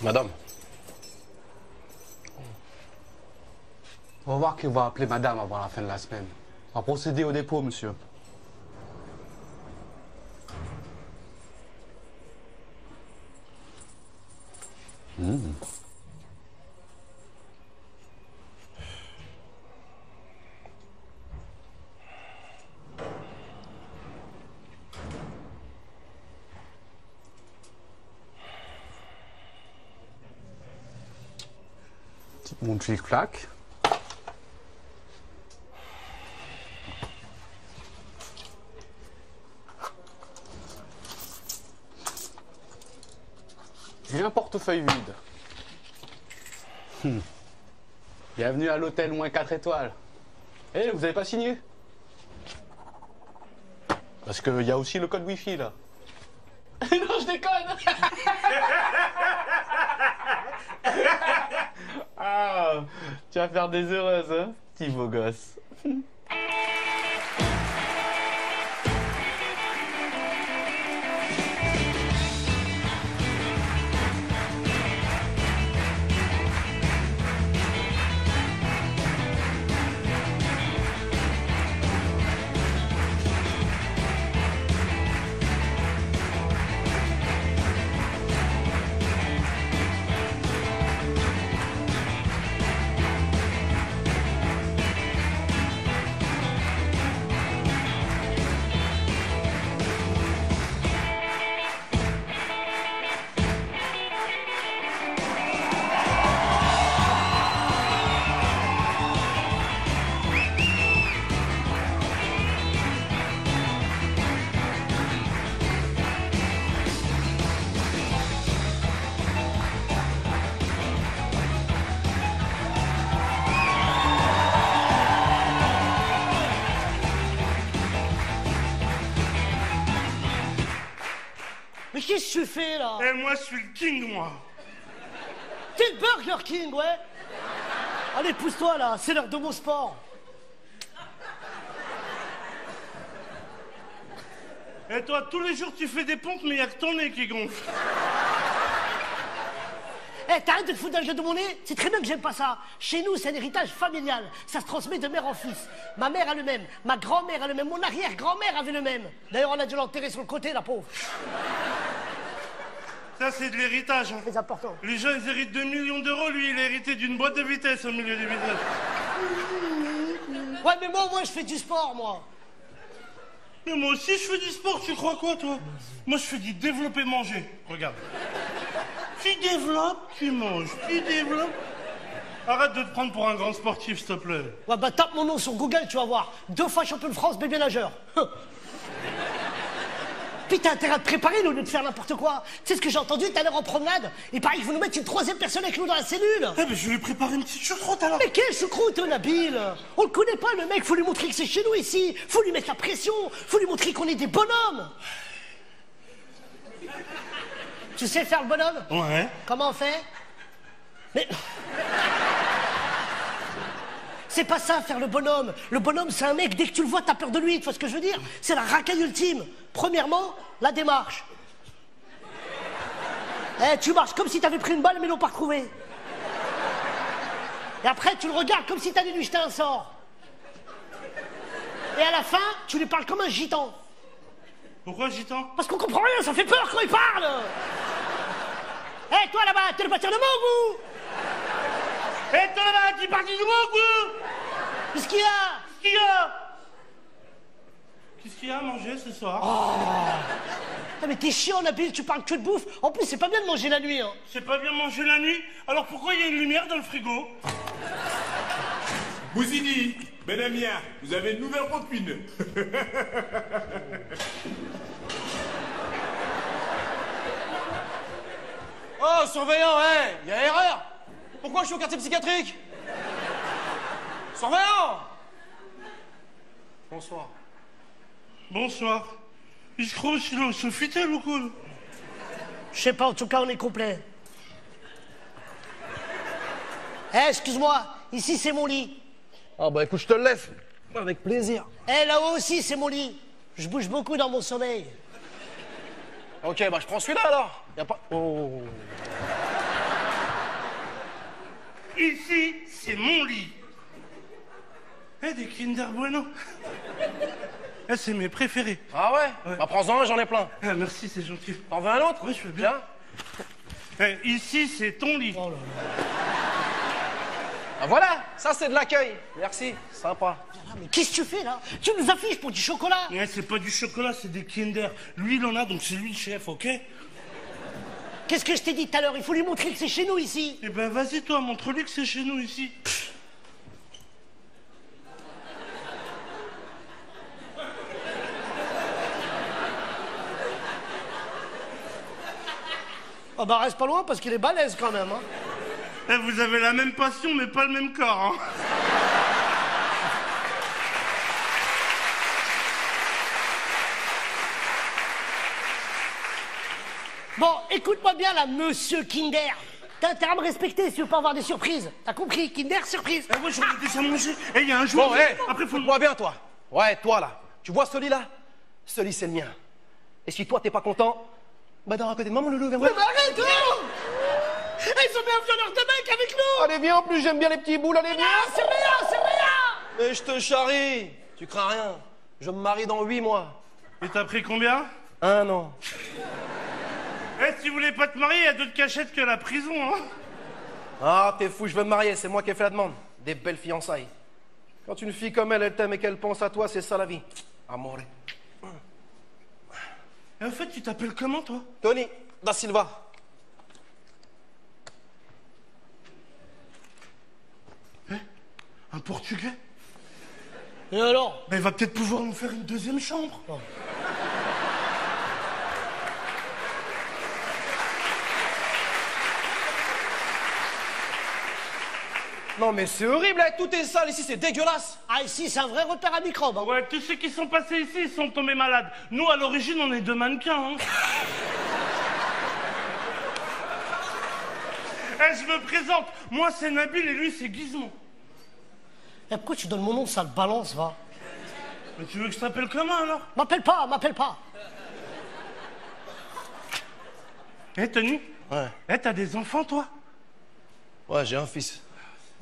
Madame. On va voir qu'il va appeler madame avant la fin de la semaine. On va procéder au dépôt, monsieur. Mon clic-clac. Et un portefeuille vide. Bienvenue à l'hôtel moins 4 étoiles. Eh, vous avez pas signé? Parce qu'il y a aussi le code Wi-Fi là. Non, je déconne. Ah, tu vas faire des heureuses, hein, petit beau gosse. Mais qu'est-ce que tu fais là? Eh, moi, je suis le king, moi. T'es le Burger King, ouais? Allez, pousse-toi là, c'est l'heure de mon sport. Et toi, tous les jours, tu fais des pompes, mais il n'y a que ton nez qui gonfle. Eh, t'arrêtes de te foutre dans le gueule de mon nez? C'est très bien que j'aime pas ça. Chez nous, c'est un héritage familial. Ça se transmet de mère en fils. Ma mère a le même, ma grand-mère a le même, mon arrière-grand-mère avait le même. D'ailleurs, on a dû l'enterrer sur le côté, la pauvre. Ça, c'est de l'héritage. Hein. C'est important. Les gens, ils héritent 2 millions d'euros. Lui, il a hérité d'une boîte de vitesse au milieu du village. Ouais, mais moi, je fais du sport, moi. Mais moi aussi, je fais du sport. Tu crois quoi, toi? Moi, je fais du développer manger. Regarde. Tu développes, tu manges. Tu développes. Arrête de te prendre pour un grand sportif, s'il te plaît. Ouais, bah tape mon nom sur Google, tu vas voir. 2 fois champion de France, bébé nageur. Puis t'as intérêt à te préparer au lieu de faire n'importe quoi. Tu sais ce que j'ai entendu tout à l'heure en promenade? Il paraît qu'il faut nous mettre une 3e personne avec nous dans la cellule. Eh ben, je vais lui préparer une petite choucroute, alors. Mais quelle choucroute, Nabil? On le connaît pas, le mec, faut lui montrer que c'est chez nous ici. Faut lui mettre la pression, faut lui montrer qu'on est des bonhommes. Tu sais faire le bonhomme? Ouais. Comment on fait? Mais... C'est pas ça, faire le bonhomme. Le bonhomme, c'est un mec, dès que tu le vois, t'as peur de lui, tu vois ce que je veux dire? C'est la racaille ultime. Premièrement, la démarche. Eh, tu marches comme si t'avais pris une balle, mais l'ont pas retrouvé. Et après, tu le regardes comme si t'allais lui jeter un sort. Et à la fin, tu lui parles comme un gitan. Pourquoi, gitan? Parce qu'on comprend rien, ça fait peur quand il parle. Eh, toi là-bas, t'es le bâtiment de mon goût. Eh, toi là-bas, tu parles du goût? Qu'est-ce qu'il y a? Qu'est-ce qu'il y a? Qu'est-ce qu'il y a à manger ce soir? Ah, mais t'es chiant, Nabil, tu parles que de bouffe. En plus, c'est pas bien de manger la nuit, hein. C'est pas bien manger la nuit? Alors pourquoi il y a une lumière dans le frigo? Bouzini, Benamia, vous avez une nouvelle copine. Oh, surveillant, ouais, il y a erreur. Pourquoi je suis au quartier psychiatrique? Surveillant. Bonsoir. Bonsoir. Il se croit sur Fitel ou quoi? Je sais pas, en tout cas, on est complet. Eh, excuse-moi, ici, c'est mon lit. Ah bah écoute, je te le laisse. Avec plaisir. Eh, là-haut aussi, c'est mon lit. Je bouge beaucoup dans mon sommeil. Ok, bah je prends celui-là alors. Y a pas... Oh. ici, c'est mon lit. Eh, des Kinder Bueno. Eh, c'est mes préférés. Ah ouais, Ouais. Bah prends-en un, j'en ai plein. Ah, merci, c'est gentil. T'en veux un autre? Oui, je veux bien. Tiens. Eh, ici, c'est ton lit. Oh là là. Ah voilà, ça c'est de l'accueil. Merci, sympa. Ah, mais qu'est-ce que tu fais là? Tu nous affiches pour du chocolat? Ouais, c'est pas du chocolat, c'est des Kinder. Lui, il en a, donc c'est lui le chef, ok? Qu'est-ce que je t'ai dit tout à l'heure? Il faut lui montrer que c'est chez nous ici. Eh ben, vas-y, toi, montre-lui que c'est chez nous, ici. Ah bah reste pas loin parce qu'il est balèze quand même. Hein. Eh, vous avez la même passion, mais pas le même corps, hein. Bon, écoute-moi bien là, monsieur Kinder. T'as intérêt à me respecter si tu veux pas avoir des surprises. T'as compris? Kinder, surprise. Eh, ouais, j'en ai déjà mangé. Eh, il y a un jour... Bon, hé, Après, faut... écoute-moi bien, toi. Ouais, toi, là. Tu vois ce lit-là? Ce lit, c'est le mien. Et si toi, t'es pas content, bah, dors à côté de moi, mon loulou, viens voir. Mais arrête, oh! Ils ont mis un violeur de mec avec nous. Allez, viens, en plus, j'aime bien les petits boules, allez, viens. Ah, c'est rien, c'est rien. Mais je te charrie. Tu crains rien. Je me marie dans 8 mois. Et t'as pris combien? 1 an. Eh, si vous voulez pas te marier, il y a d'autres cachettes que la prison, hein. Ah, t'es fou, je veux me marier, c'est moi qui ai fait la demande. Des belles fiançailles. Quand une fille comme elle t'aime et qu'elle pense à toi, c'est ça la vie. Amore. Et en fait, tu t'appelles comment, toi? Tony, da Silva. Un Portugais? Et alors? Ben, il va peut-être pouvoir nous faire une deuxième chambre. Oh. Non mais c'est horrible, hein, tout est sale ici, c'est dégueulasse. Ah, ici, c'est un vrai repère à microbes. Hein. Ouais, tous ceux qui sont passés ici, ils sont tombés malades. Nous, à l'origine, on est deux mannequins, hein. Eh, je me présente. Moi, c'est Nabil et lui, c'est Gizmo. Et pourquoi tu donnes mon nom, ça le balance, va? Mais tu veux que je t'appelle comment, alors? M'appelle pas, m'appelle pas. Eh, Tony? Ouais. Eh, t'as des enfants, toi? Ouais, j'ai un fils.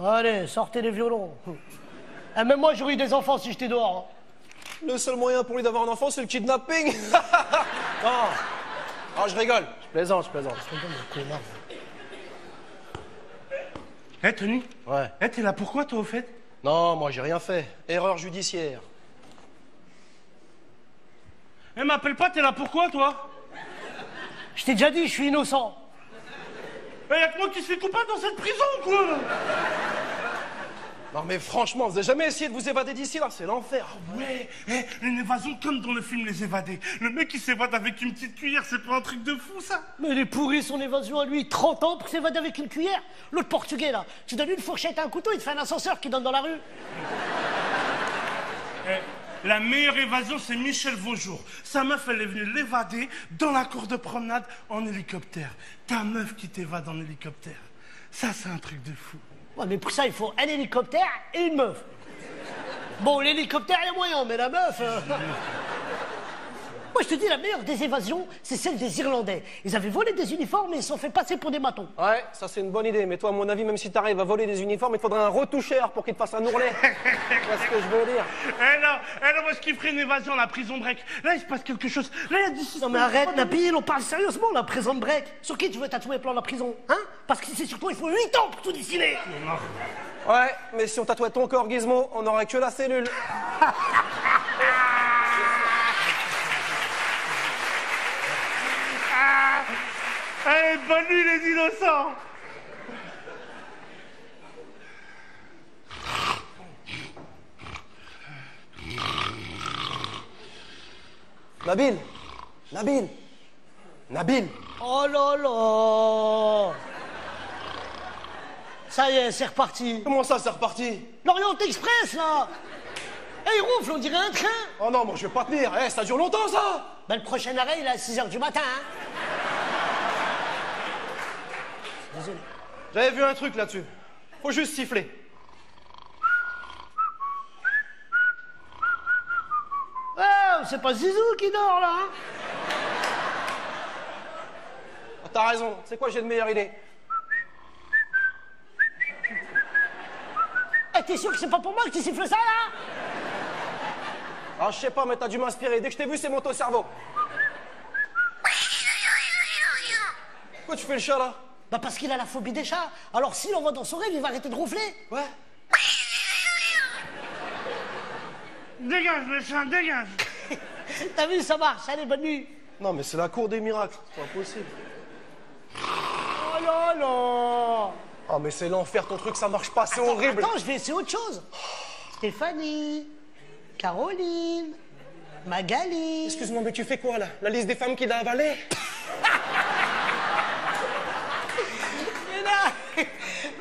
Allez, sortez les violons. Et même moi, j'aurais eu des enfants si j'étais dehors. Hein. Le seul moyen pour lui d'avoir un enfant, c'est le kidnapping. Non. Ah, je rigole. Je plaisante, je plaisante. Eh, Tony? Ouais. Eh, t'es là pourquoi, toi, au fait? Non, moi j'ai rien fait. Erreur judiciaire. Eh, m'appelle pas, t'es là pourquoi, toi? Je t'ai déjà dit, je suis innocent. Eh, y'a que moi qui suis coupable dans cette prison, quoi. Non mais franchement, vous avez jamais essayé de vous évader d'ici là, c'est l'enfer. Ouais, eh, une évasion comme dans le film Les Évadés. Le mec qui s'évade avec une petite cuillère, c'est pas un truc de fou, ça? Mais il est pourri son évasion à lui, 30 ans pour s'évader avec une cuillère. L'autre portugais là, tu donnes une fourchette et un couteau, il te fait un ascenseur qui donne dans la rue. Eh, la meilleure évasion, c'est Michel Vaujour. Sa meuf, elle est venue l'évader dans la cour de promenade en hélicoptère. Ta meuf qui t'évade en hélicoptère. Ça, c'est un truc de fou. Ouais, mais pour ça, il faut un hélicoptère et une meuf. Bon, l'hélicoptère, il y a moyen, mais la meuf... Moi, je te dis, la meilleure des évasions, c'est celle des Irlandais. Ils avaient volé des uniformes et ils se sont fait passer pour des matons. Ouais, ça c'est une bonne idée, mais toi, à mon avis, même si t'arrives à voler des uniformes, il faudrait un retoucheur pour qu'il te fasse un ourlet. Tu vois ce que je veux dire? Eh là, moi, je kifferais une évasion, la prison break. Là, il se passe quelque chose. Là, il y a du... Non mais arrête, Nabil, on parle sérieusement, la prison break. Sur qui tu veux tatouer le plan de la prison? Hein? Parce que si c'est sur toi, il faut 8 ans pour tout dessiner. Ouais, mais si on tatouait ton corps, Gizmo, on n'aurait que la cellule. Allez, bonne nuit, les innocents. Nabil. Nabil. Nabil. Oh là là. Ça y est, c'est reparti. Comment ça, c'est reparti? L'Orient Express, là. Eh, il ronfle, on dirait un train. Oh non, moi je vais pas tenir. Eh, ça dure longtemps, ça. Ben, le prochain arrêt, il est à 6h du matin, hein. Désolé. J'avais vu un truc là-dessus. Faut juste siffler. Oh, c'est pas Zizou qui dort, là, hein. Ah, t'as raison. C'est quoi, j'ai de meilleure idée. t'es sûr que c'est pas pour moi que tu siffles ça, là? Ah, je sais pas, mais t'as dû m'inspirer. Dès que je t'ai vu, c'est monté au cerveau. Pourquoi tu fais le chat, là? Bah parce qu'il a la phobie des chats. Alors s'il l'envoie dans son rêve, il va arrêter de ronfler. Ouais. Dégage, le chat, dégage. T'as vu, ça marche. Allez, bonne nuit. Non, mais c'est la cour des miracles. C'est pas possible. Oh là là. Oh, mais c'est l'enfer, ton truc, ça marche pas, c'est horrible. Attends, je vais essayer autre chose. Stéphanie, Caroline, Magali. Excuse-moi, mais tu fais quoi, là? La liste des femmes qu'il a avalées?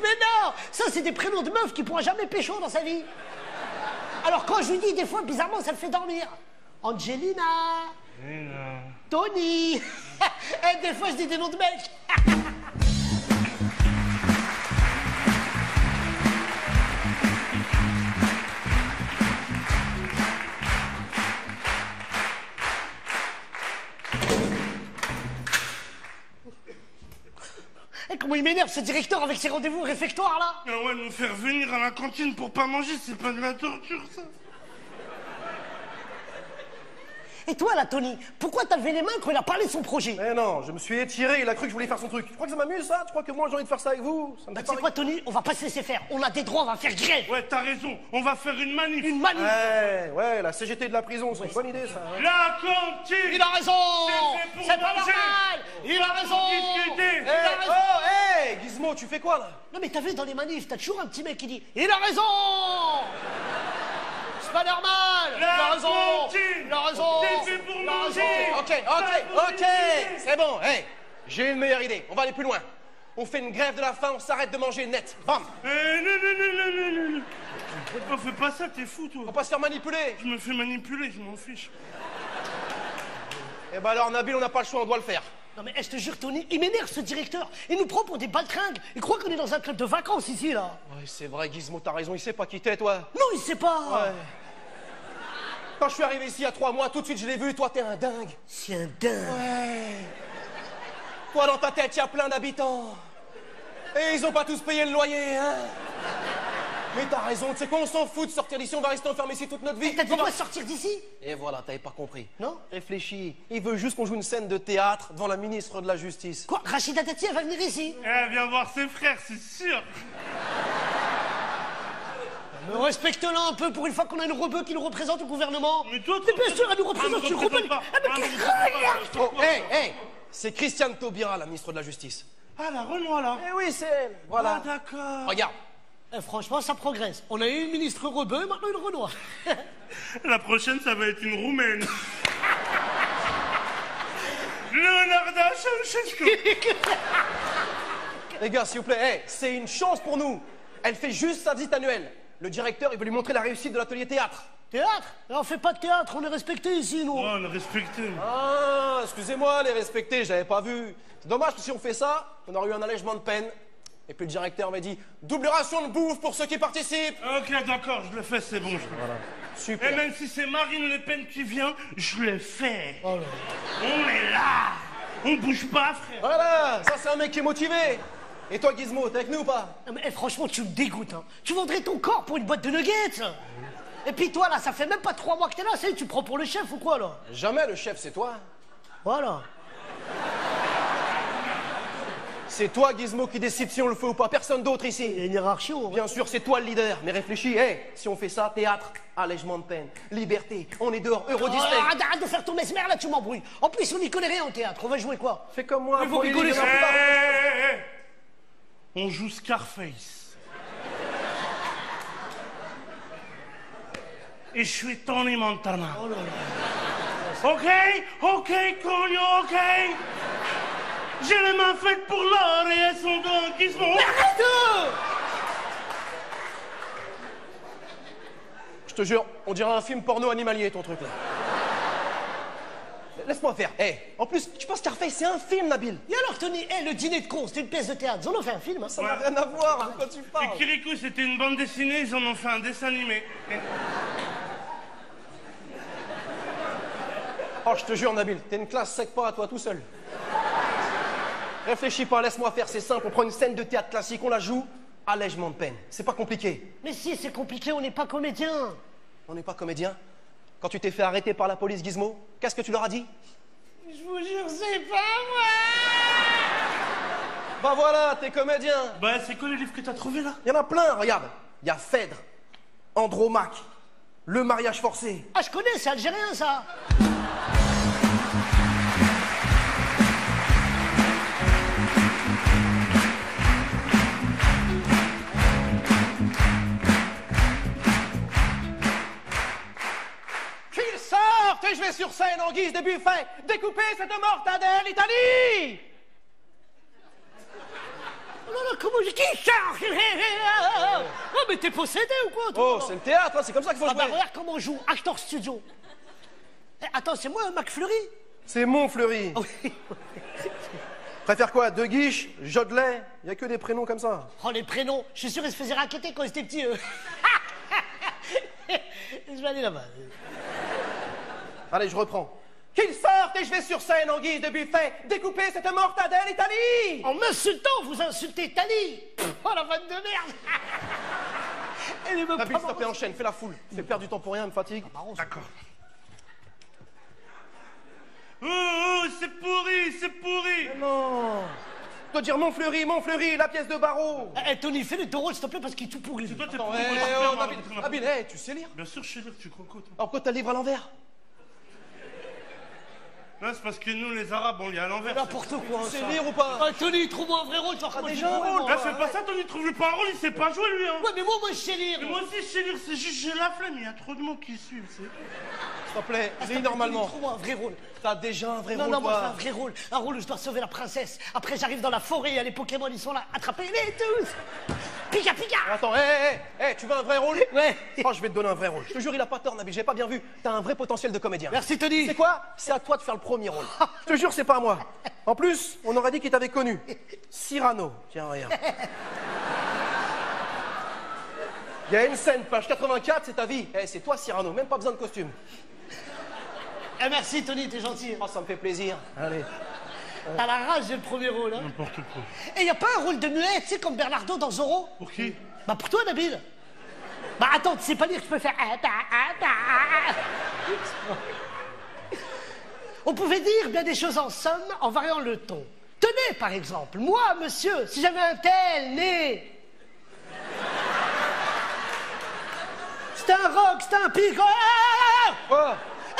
Mais non, ça c'est des prénoms de meufs qui pourra jamais pécho dans sa vie. Alors quand je lui dis, des fois, bizarrement, ça le fait dormir. Angelina, Tony. Et des fois, je dis des noms de mecs. Et comment il m'énerve ce directeur avec ses rendez-vous réfectoires là. Ah ouais, nous faire venir à la cantine pour pas manger, c'est pas de la torture, ça. Et toi là, Tony, pourquoi t'as levé les mains quand il a parlé de son projet? Mais non, je me suis étiré, il a cru que je voulais faire son truc. Tu crois que ça m'amuse, ça? Tu crois que moi, j'ai envie de faire ça avec vous? Ça me Bah fait tu sais pas quoi, Tony, on va pas se laisser faire. On a des droits, on va faire grève. Ouais, t'as raison, on va faire une manif. Une manif. Ouais, la CGT de la prison, c'est une bonne idée, ça. Ouais. La cantine. Il a raison. C'est fait pour C'est pas manger. normal. Il a raison. Discuter. Il a raison. Hey, Gizmo, tu fais quoi, là? Non mais t'as vu dans les manifs, t'as toujours un petit mec qui dit il a raison. C'est pas normal. Il a raison. cantine. Il a raison. C'est fait pour Il a raison. manger. Ok, c'est bon, hey, j'ai une meilleure idée, on va aller plus loin. On fait une grève de la faim, on s'arrête de manger net. Bam! Non. On fait pas ça, t'es fou, toi. Faut pas se faire manipuler. Je me fais manipuler, je m'en fiche. Eh ben alors, Nabil, on n'a pas le choix, on doit le faire. Non mais je te jure, Tony, il m'énerve ce directeur. Il nous prend pour des baltringues. Il croit qu'on est dans un club de vacances ici là. Ouais, c'est vrai, Gizmo, t'as raison, il sait pas qui t'es, toi. Non, il sait pas. Ouais. Quand je suis arrivé ici il y a 3 mois, tout de suite je l'ai vu, toi t'es un dingue. C'est un dingue. Ouais. Toi dans ta tête, il y a plein d'habitants. Et ils ont pas tous payé le loyer, hein. Mais t'as raison, tu sais quoi, on s'en fout de sortir d'ici, on va rester enfermés ici toute notre vie. T'as dit quoi sortir d'ici? Et voilà, t'avais pas compris. Non? Réfléchis, il veut juste qu'on joue une scène de théâtre devant la ministre de la Justice. Quoi? Rachida Dati, elle va venir ici? Elle vient voir ses frères, c'est sûr. Respecte-la un peu pour une fois qu'on a une rebeu qui nous représente au gouvernement. Mais toi, Mais bien sûr, elle nous représente, tu représente comprends? pas. Ah, mais qu'est-ce Oh, hey, c'est Christiane Taubira, la ministre de la Justice. Ah, la Renoir, là. Eh oui, c'est elle, voilà. Ah, d'accord. Regarde. Franchement, ça progresse. On a eu une ministre rebeu, maintenant une Renoir. La prochaine, ça va être une Roumaine. Leonarda Ceausescu. Les gars, s'il vous plaît, hey, c'est une chance pour nous. Elle fait juste sa visite annuelle. Le directeur, il veut lui montrer la réussite de l'atelier théâtre. Théâtre? On fait pas de théâtre, on est respecté ici, nous. Oh, on a respecté. Ah, excusez-moi, les respectés, j'avais pas vu. C'est dommage que si on fait ça, on aurait eu un allègement de peine. Et puis le directeur m'a dit, double ration de bouffe pour ceux qui participent. Ok, d'accord, je le fais, c'est bon. Voilà, Et super. même si c'est Marine Le Pen qui vient, je le fais. On est là. On bouge pas, frère. Voilà, ça c'est un mec qui est motivé. Et toi, Gizmo, t'es avec nous ou pas? Non, mais, franchement, tu me dégoûtes. Hein. Tu vendrais ton corps pour une boîte de nuggets. Et puis toi, là, ça fait même pas 3 mois que t'es là. Ça y est, tu prends pour le chef ou quoi, là? Jamais le chef, c'est toi. Voilà. C'est toi, Gizmo, qui décide si on le fait ou pas. Personne d'autre Il y ici. a une hiérarchie, on va. Bien sûr, c'est toi le leader. Mais réfléchis, hey, si on fait ça, théâtre, allègement de peine, liberté, on est dehors, Euro Oh, Disney. arrête de faire ton mesmer, là, tu m'embrouilles. En plus, on n'y connaît rien en théâtre. On va jouer quoi? Fais comme moi. Mais vous prends les rigolez livres. sur On joue Scarface. Et je suis Tony Montana. Oh là là. Ok, cogno, ok. J'ai les mains faites pour l'or et elles sont dans Gizmo. Arrête! Je te jure, on dirait un film porno animalier, ton truc là. Laisse-moi faire. Hey, en plus, tu penses Scarface, c'est un film, Nabil. Et alors, Tony, le dîner de con, c'était une pièce de théâtre. Ils en ont fait un film, hein. Ça n'a rien à voir, de quoi tu Et parles. Kirikou, c'était une bande dessinée, ils en ont fait un dessin animé. Oh, je te jure, Nabil, t'es une classe sec pas à toi tout seul. Réfléchis pas, laisse-moi faire, c'est simple. On prend une scène de théâtre classique, on la joue, allègement de peine. C'est pas compliqué. Mais si, c'est compliqué, on n'est pas comédien. On n'est pas comédien. Quand tu t'es fait arrêter par la police, Gizmo, qu'est-ce que tu leur as dit? Je vous jure, c'est pas moi. Bah voilà, t'es comédien. Bah, c'est quoi les livres que t'as trouvés là? Il y en a plein, regarde. Il y a Phèdre, Andromaque, Le mariage forcé. Ah, je connais, c'est algérien, ça. Qu'ils sortent et je vais sur scène en guise de buffet découper cette mortadelle Italie. Oh là là, comment je... Qui sort? Oh, mais t'es possédé ou quoi, toi? Oh, c'est le théâtre, hein, c'est comme ça qu'il faut Ah bah jouer. regarde comment on joue, acteur studio. Eh, attends, c'est moi, McFleury? C'est mon Fleury. Ah oui. Préfère quoi? De Guiche, Jodelet? Il y a que des prénoms comme ça. Oh, les prénoms, je suis sûr qu'ils se faisaient raqueter quand ils étaient petits, eux. Je vais aller là-bas. Allez, je reprends. Qu'ils sortent et je vais sur scène en guise de buffet découper cette mortadelle Italie. En m'insultant, vous insultez Italie. Oh, la vanne de merde. Elle est même Nabil, pas s'il te plaît, enchaîne, fais la foule. Fais perdre du temps pour rien, elle me fatigue. D'accord. Oh, c'est pourri, c'est pourri. Non. Tu dois dire mon Fleury, la pièce de barreau. Eh, Tony, fais le taureau, s'il te plaît, parce qu'il est tout pourri. C'est toi, t'es Attends, pourri. hé, moi, je oh, peux pas, Nabil, moi. Nabil, hé, tu sais lire? Bien sûr, je sais lire, tu crois quoi, toi? Alors pourquoi t'as le livre à l'envers? Non, c'est parce que nous, les Arabes, on lit à l'envers. N'importe quoi, Tu sais ça. lire ou pas? Ah, Tony, trouve-moi un vrai rôle, toi. déjà un rôle, Là, fais pas ça, Tony, trouve-lui pas un rôle, il sait pas jouer, lui, hein. Ouais, mais moi, je sais lire. Mais moi aussi, je sais lire, c'est juste, j'ai la flemme, il y a trop de monde qui suivent, c'est... S'il te plaît, Ah, lis normalement. Trouve-moi un vrai rôle. T'as déjà un vrai Non, rôle, non, moi, je veux toi. un vrai rôle. Un rôle où je dois sauver la princesse. Après, j'arrive dans la forêt, il y a les Pokémon, ils sont là. Attrapez-les tous. Pika, pika. Attends, hé, tu veux un vrai rôle? Ouais. Oh, je vais te donner un vrai rôle. Je te jure, il a pas tort, Nabil, j'ai pas bien vu. T'as un vrai potentiel de comédien. Merci, Tony. C'est quoi? C'est à toi de faire le premier rôle. Je te jure, c'est pas à moi. En plus, on aurait dit qu'il t'avait connu. Cyrano. Tiens, regarde. Il y a une scène, page 84, c'est ta vie. Eh, c'est toi, Cyrano, même pas besoin de costume. Eh, merci, Tony, t'es gentil. Oh, ça me fait plaisir. Allez. T'as la rage, j'ai le premier rôle. Hein. N'importe quoi. Et y a pas un rôle de muet, tu sais, comme Bernardo dans Zorro? Pour qui? Bah, pour toi, Nabil. Bah, attends, tu sais pas lire que je peux faire. On pouvait dire bien des choses en somme en variant le ton. Tenez, par exemple, moi, monsieur, si j'avais un tel nez. C'était un rock, c'était un pic. Quoi?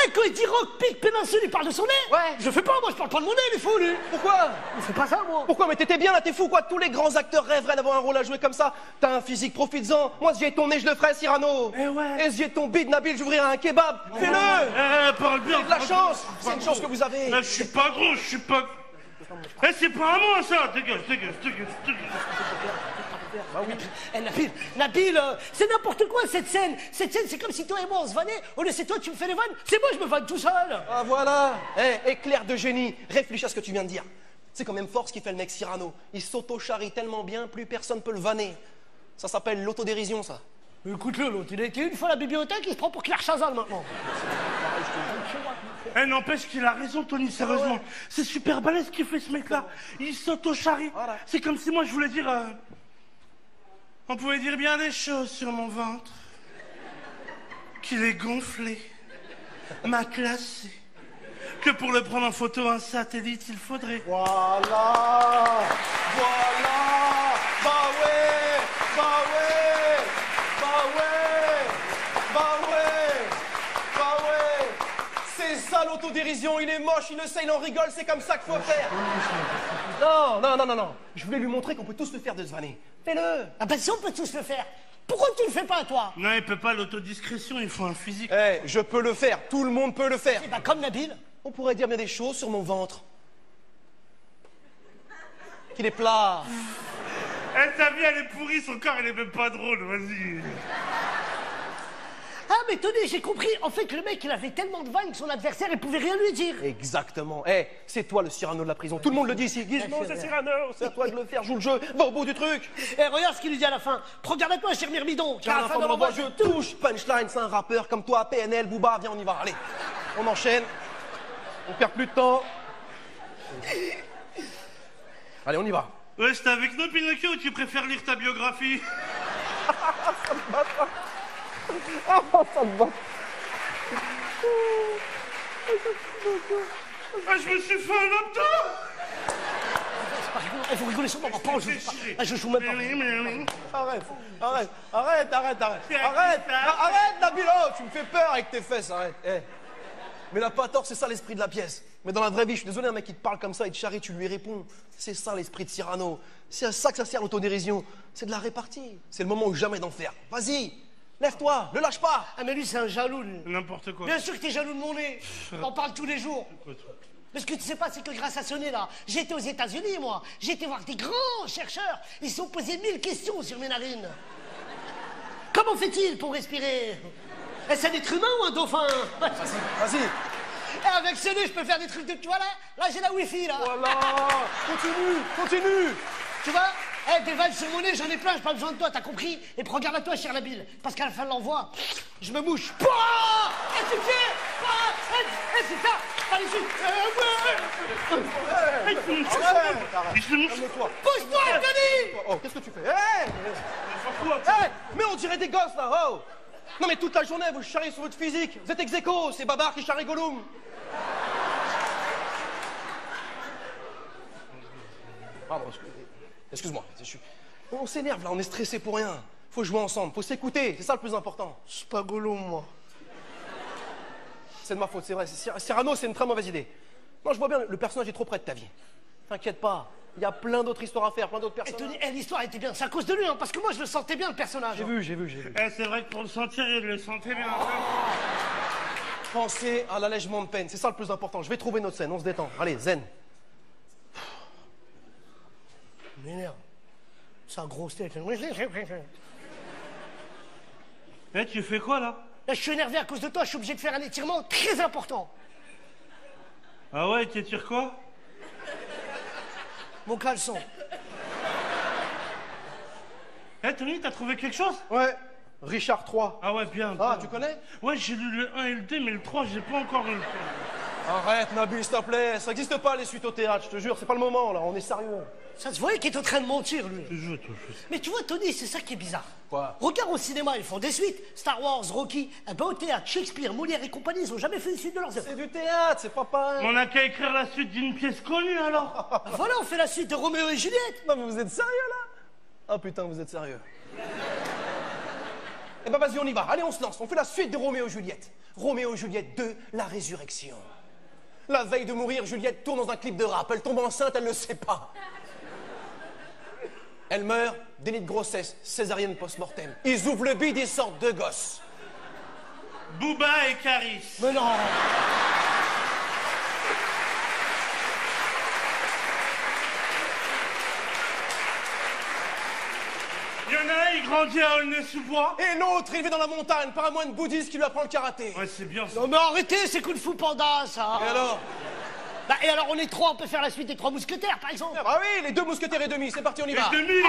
Et quand il dit rock, pic, péninsule, il parle de son nez. Ouais. Je fais pas, moi, je parle pas de mon nez, il est fou, lui. Pourquoi? Il fait pas ça, moi. Pourquoi? Mais t'étais bien là, t'es fou quoi? Tous les grands acteurs rêveraient d'avoir un rôle à jouer comme ça. T'as un physique, profites-en. Moi, si j'ai ton nez, je le ferais, Cyrano. Eh ouais. Et si j'ai ton bide, Nabil, j'ouvrirais un kebab. Fais-le. Parle bien. C'est de la chance. C'est une chance que vous avez. Là, je suis pas gros, je suis pas... Eh, c'est pas à moi, ça. Dégage, dégage, dégage, dégage. Bah oui. Eh, Nabil, c'est n'importe quoi cette scène. Cette scène, c'est comme si toi et moi on se vannait. Au lieu c'est toi tu me fais les vannes, c'est moi je me vanne tout seul. Ah voilà. Eh, éclair de génie. Réfléchis à ce que tu viens de dire. C'est quand même fort ce qu'il fait le mec Cyrano. Il s'auto-charrie tellement bien, plus personne peut le vanner. Ça s'appelle l'autodérision, ça. Écoute-le, l'autre, il a été une fois à la bibliothèque, il se prend pour Claire Chazal maintenant. Eh, n'empêche qu'il a raison, Tony, sérieusement. ouais. C'est super balèze ce qu'il fait, ce mec-là. Il s'auto-charrie. Voilà. C'est comme si moi, je voulais dire... On pouvait dire bien des choses sur mon ventre. Qu'il est gonflé, matelassé. Que pour le prendre en photo, un satellite, il faudrait... Voilà. Voilà. Bah ouais. Bah ouais. Bah ouais. Bah ouais. Bah ouais. C'est ça l'autodérision. Il est moche, il le sait, il en rigole. C'est comme ça qu'il faut faire. Non. Je voulais lui montrer qu'on peut tous le faire de se vanner. Fais-le. Ah ben si on peut tous le faire. Pourquoi tu le fais pas toi? Non, il peut pas l'autodiscrétion, il faut un physique. Eh, je peux le faire. Tout le monde peut le faire. Eh ben comme Nabil. On pourrait dire bien des choses sur mon ventre. Qu'il est plat. Eh, ta vie, elle est pourrie, son corps, il est même pas drôle, vas-y. Ah mais Tony, j'ai compris. En fait, le mec, il avait tellement de vannes que son adversaire, il pouvait rien lui dire. Exactement. Eh, c'est toi le Cyrano de la prison. Tout le monde le dit ici. Gizmo, c'est c'est vrai. Cyrano. C'est à toi de le faire. Joue le jeu. Va au bout du truc. Eh regarde ce qu'il lui dit à la fin. Prends garde à toi, cher Myrmidon. Car à la fin de l'envoi, je touche. Punchline, c'est un rappeur comme toi. PNL, Booba, viens, on y va. Allez, on enchaîne. On perd plus de temps. Allez, on y va. Ouais, c'était avec nous, Pinocchio, ou tu préfères lire ta biographie? Ça me bat pas. Ah, ça me bat. Ah, je me suis fait un laptop. C'est pas rigolo. Vous rigolez sur moi, pas, je joue pas. Ah, je joue même pas. Arrête, Nabilo, tu me fais peur avec tes fesses, arrête. Eh. Mais la pas tort, c'est ça l'esprit de la pièce. Mais dans la vraie vie, je suis désolé, un mec qui te parle comme ça, il te charrie, tu lui réponds. C'est ça l'esprit de Cyrano. C'est à ça que ça sert l'autodérision. C'est de la répartie. C'est le moment où jamais d'en faire. Vas-y, lève-toi, ne lâche pas. Ah, mais lui, c'est un jaloux, lui. N'importe quoi. Bien sûr que t'es jaloux de mon nez. T'en parles tous les jours. Mais ce que tu sais pas, c'est que grâce à ce nez-là, j'étais aux États-Unis, moi. J'ai été voir des grands chercheurs. Ils se sont posés 1000 questions sur mes narines. Comment fait-il pour respirer? Est-ce un être humain ou un dauphin? Vas-y. Et avec ce nez, je peux faire des trucs de... Tu vois là? Là, j'ai la Wi-Fi, là. Voilà. Continue. Tu vois? Des vannes sur mon nez, j'en ai plein, j'ai pas besoin de toi, t'as compris? Et puis regarde à toi, cher Nabil, parce qu'à la fin de l'envoi, je me mouche. Pouah! Et tu fais? C'est ça! Allez, Calme-toi. pousse-toi, Anthony! Oh, qu'est-ce que tu fais? Mais on dirait des gosses, là. Oh. Non, mais toute la journée, vous charriez sur votre physique. Vous êtes ex aequo, c'est Babar qui charrie Gollum. Pardon, excuse-moi. On s'énerve, là, on est stressé pour rien. Faut jouer ensemble, faut s'écouter, c'est ça le plus important. C'est pas Gollum, moi. C'est de ma faute, c'est vrai. Cyrano, c'est une très mauvaise idée. Non, je vois bien, le personnage est trop près de ta vie. T'inquiète pas, il y a plein d'autres histoires à faire, plein d'autres Et personnages. Tony, l'histoire était bien, c'est à cause de lui, hein, parce que moi, je le sentais bien, le personnage. J'ai vu. Eh, c'est vrai que pour le sentir, il le sentait bien. Pensez à l'allègement de peine, c'est ça le plus important. Je vais trouver notre scène, on se détend. Allez, zen. M'énerve. C'est un gros steak. Eh, tu fais quoi, là? Là, je suis énervé à cause de toi, je suis obligé de faire un étirement très important. Ah ouais, tu tires quoi? Mon caleçon. Eh, Tony, t'as trouvé quelque chose? Ouais, Richard III. Ah ouais, bien. Ah, tu connais? Ouais, j'ai lu le 1 et le 2, mais le 3, j'ai pas encore lu. Arrête, Nabil, s'il te plaît. Ça n'existe pas, les suites au théâtre, je te jure. C'est pas le moment, là. On est sérieux. Ça se voyait qu'il est en train de mentir, lui. Je joue, toi, je sais. Mais tu vois, Tony, c'est ça qui est bizarre. Quoi? Regarde au cinéma, ils font des suites. Star Wars, Rocky. Eh ben, au théâtre, Shakespeare, Molière et compagnie, ils ont jamais fait une suite de leurs œuvres. C'est du théâtre, c'est pas pareil. On n'a qu'à écrire la suite d'une pièce connue, alors. Voilà, on fait la suite de Roméo et Juliette. Non, mais vous êtes sérieux, là? Ah, putain, vous êtes sérieux. Eh ben, vas-y, on y va. Allez, on se lance. On fait la suite de Roméo et Juliette. Roméo et Juliette 2, la résurrection. La veille de mourir, Juliette tourne dans un clip de rap. Elle tombe enceinte, elle ne le sait pas. Elle meurt, déni de grossesse, césarienne post-mortem. Ils ouvrent le bide, ils sortent deux gosses. Booba et Caris. Mais non. Il y en a un, il grandit à Aulnay-sous-Bois. Et l'autre, il vit dans la montagne par un moine bouddhiste qui lui apprend le karaté. Ouais, c'est bien ça. Non, mais arrêtez, c'est Kung Fu Panda, ça. Et alors? Bah, et alors, on est trois, on peut faire la suite des trois mousquetaires, par exemple. Ah bah oui, les deux mousquetaires et demi, c'est parti, on y va. Et demi,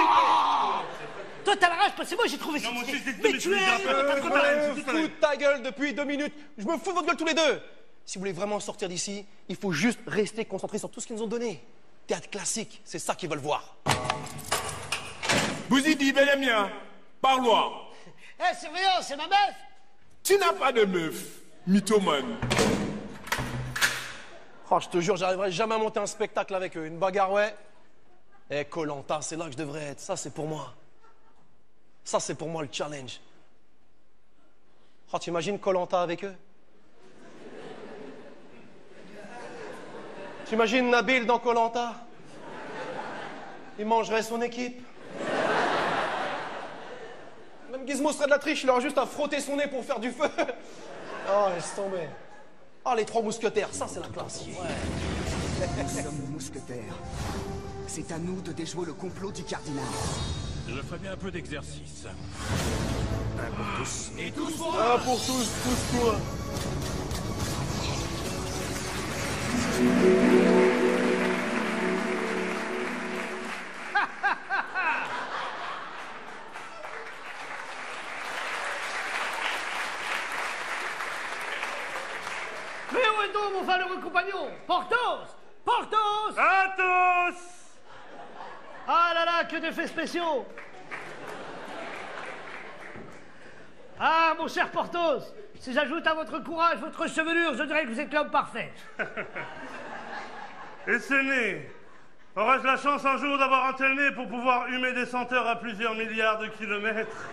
Toi, t'as la rage, parce que moi, j'ai trouvé Non, cette moi aussi, idée. j'ai dit, Mais mais tu je l'ai es... dit après. Je me fous de ta gueule depuis 2 minutes. Je me fous de votre gueule tous les deux. Si vous voulez vraiment sortir d'ici, il faut juste rester concentré sur tout ce qu'ils nous ont donné. Théâtre classique, c'est ça qu'ils veulent voir. Bouzidi, Benamien, parloir. Eh, surveillant, c'est ma meuf. Tu n'as pas de meuf, mythomane. Oh, je te jure, j'arriverai jamais à monter un spectacle avec eux. Une bagarre, ouais. Eh, Koh-Lanta, c'est là que je devrais être. Ça, c'est pour moi. Ça, c'est pour moi le challenge. Oh, t'imagines Koh-Lanta avec eux? T'imagines Nabil dans Koh-Lanta? Il mangerait son équipe. Même Gizmo serait de la triche, il aurait juste à frotter son nez pour faire du feu. Oh, laisse tomber. Ah, les trois mousquetaires, ça c'est la classe. Nous sommes les mousquetaires. C'est à nous de déjouer le complot du cardinal. Je ferais bien un peu d'exercice. Un pour tous, tous pour un. Mais où est donc mon valeureux compagnon? Porthos! Porthos! À tous. Ah là là, que d'effets spéciaux. Ah, mon cher Porthos, si j'ajoute à votre courage votre chevelure, je dirais que vous êtes l'homme parfait. Et c'est né. Aurais-je la chance un jour d'avoir un tel nez pour pouvoir humer des senteurs à plusieurs milliards de kilomètres?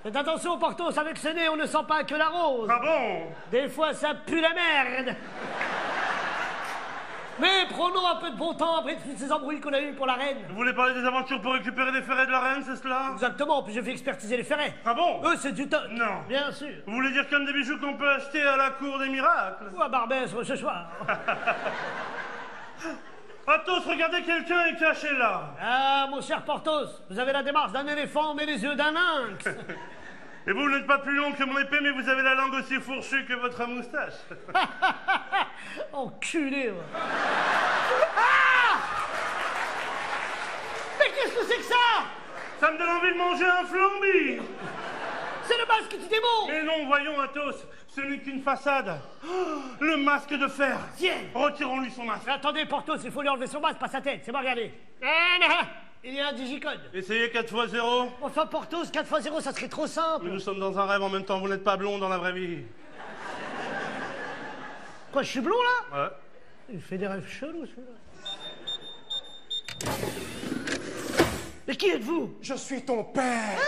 Faites attention, Porthos, avec ce nez, on ne sent pas que la rose. Ah bon? Des fois, ça pue la merde. Mais prenons un peu de bon temps après toutes ces embrouilles qu'on a eues pour la reine. Vous voulez parler des aventures pour récupérer les ferrets de la reine, c'est cela? Exactement, puis j'ai fait expertiser les ferrets. Ah bon? Eux, c'est du toc. Non. Bien sûr. Vous voulez dire comme des bijoux qu'on peut acheter à la cour des miracles? Ou à Barbès ce soir. Athos, regardez, quelqu'un est caché là. Ah, mon cher Porthos, vous avez la démarche d'un éléphant mais les yeux d'un lynx. Et vous n'êtes pas plus long que mon épée, mais vous avez la langue aussi fourchue que votre moustache. Enculé, moi. Ah! Mais qu'est-ce que c'est que ça? Ça me donne envie de manger un flambi. C'est le masque du démon. Mais non, voyons, Athos, ce n'est qu'une façade. Oh, le masque de fer. Tiens. Retirons-lui son masque. Mais attendez, Porthos, il faut lui enlever son masque, pas sa tête. C'est moi, regardez. Il y a un digicode. Essayez 4 x 0. Enfin, Porthos, 4 x 0, ça serait trop simple. Mais nous sommes dans un rêve en même temps, vous n'êtes pas blond dans la vraie vie. Quoi, je suis blond, là? Ouais. Il fait des rêves chelous, celui-là. Mais qui êtes-vous? Je suis ton père.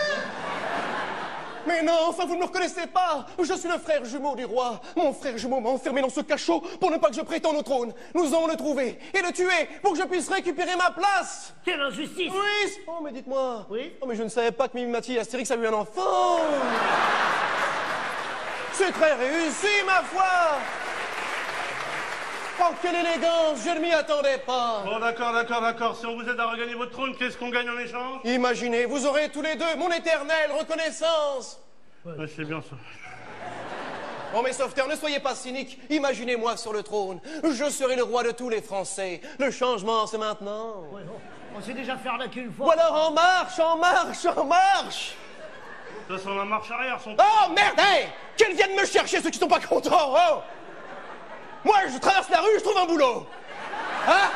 Mais non, enfin, vous ne me reconnaissez pas. Je suis le frère jumeau du roi. Mon frère jumeau m'a enfermé dans ce cachot pour ne pas que je prétende au trône. Nous allons le trouver et le tuer pour que je puisse récupérer ma place. Quelle injustice! Oui. Oh, mais dites-moi. Oui? Oh, mais je ne savais pas que Mimimati et Astérix avaient eu un enfant. C'est très réussi, ma foi. Oh, quelle élégance, je ne m'y attendais pas. Bon, d'accord. Si on vous aide à regagner votre trône, qu'est-ce qu'on gagne en échange? Imaginez, vous aurez tous les deux mon éternelle reconnaissance. Ouais, c'est bien ça. Oh, mes sauveteurs, ne soyez pas cyniques. Imaginez-moi sur le trône. Je serai le roi de tous les Français. Le changement, c'est maintenant. Ouais, on s'est déjà fait arnaquer une fois. Ou alors en marche, en marche, en marche. De toute façon, la marche arrière, son... Oh, merde, hey, qu'ils viennent me chercher, ceux qui sont pas contents, oh. Moi, je traverse la rue, je trouve un boulot. Hein?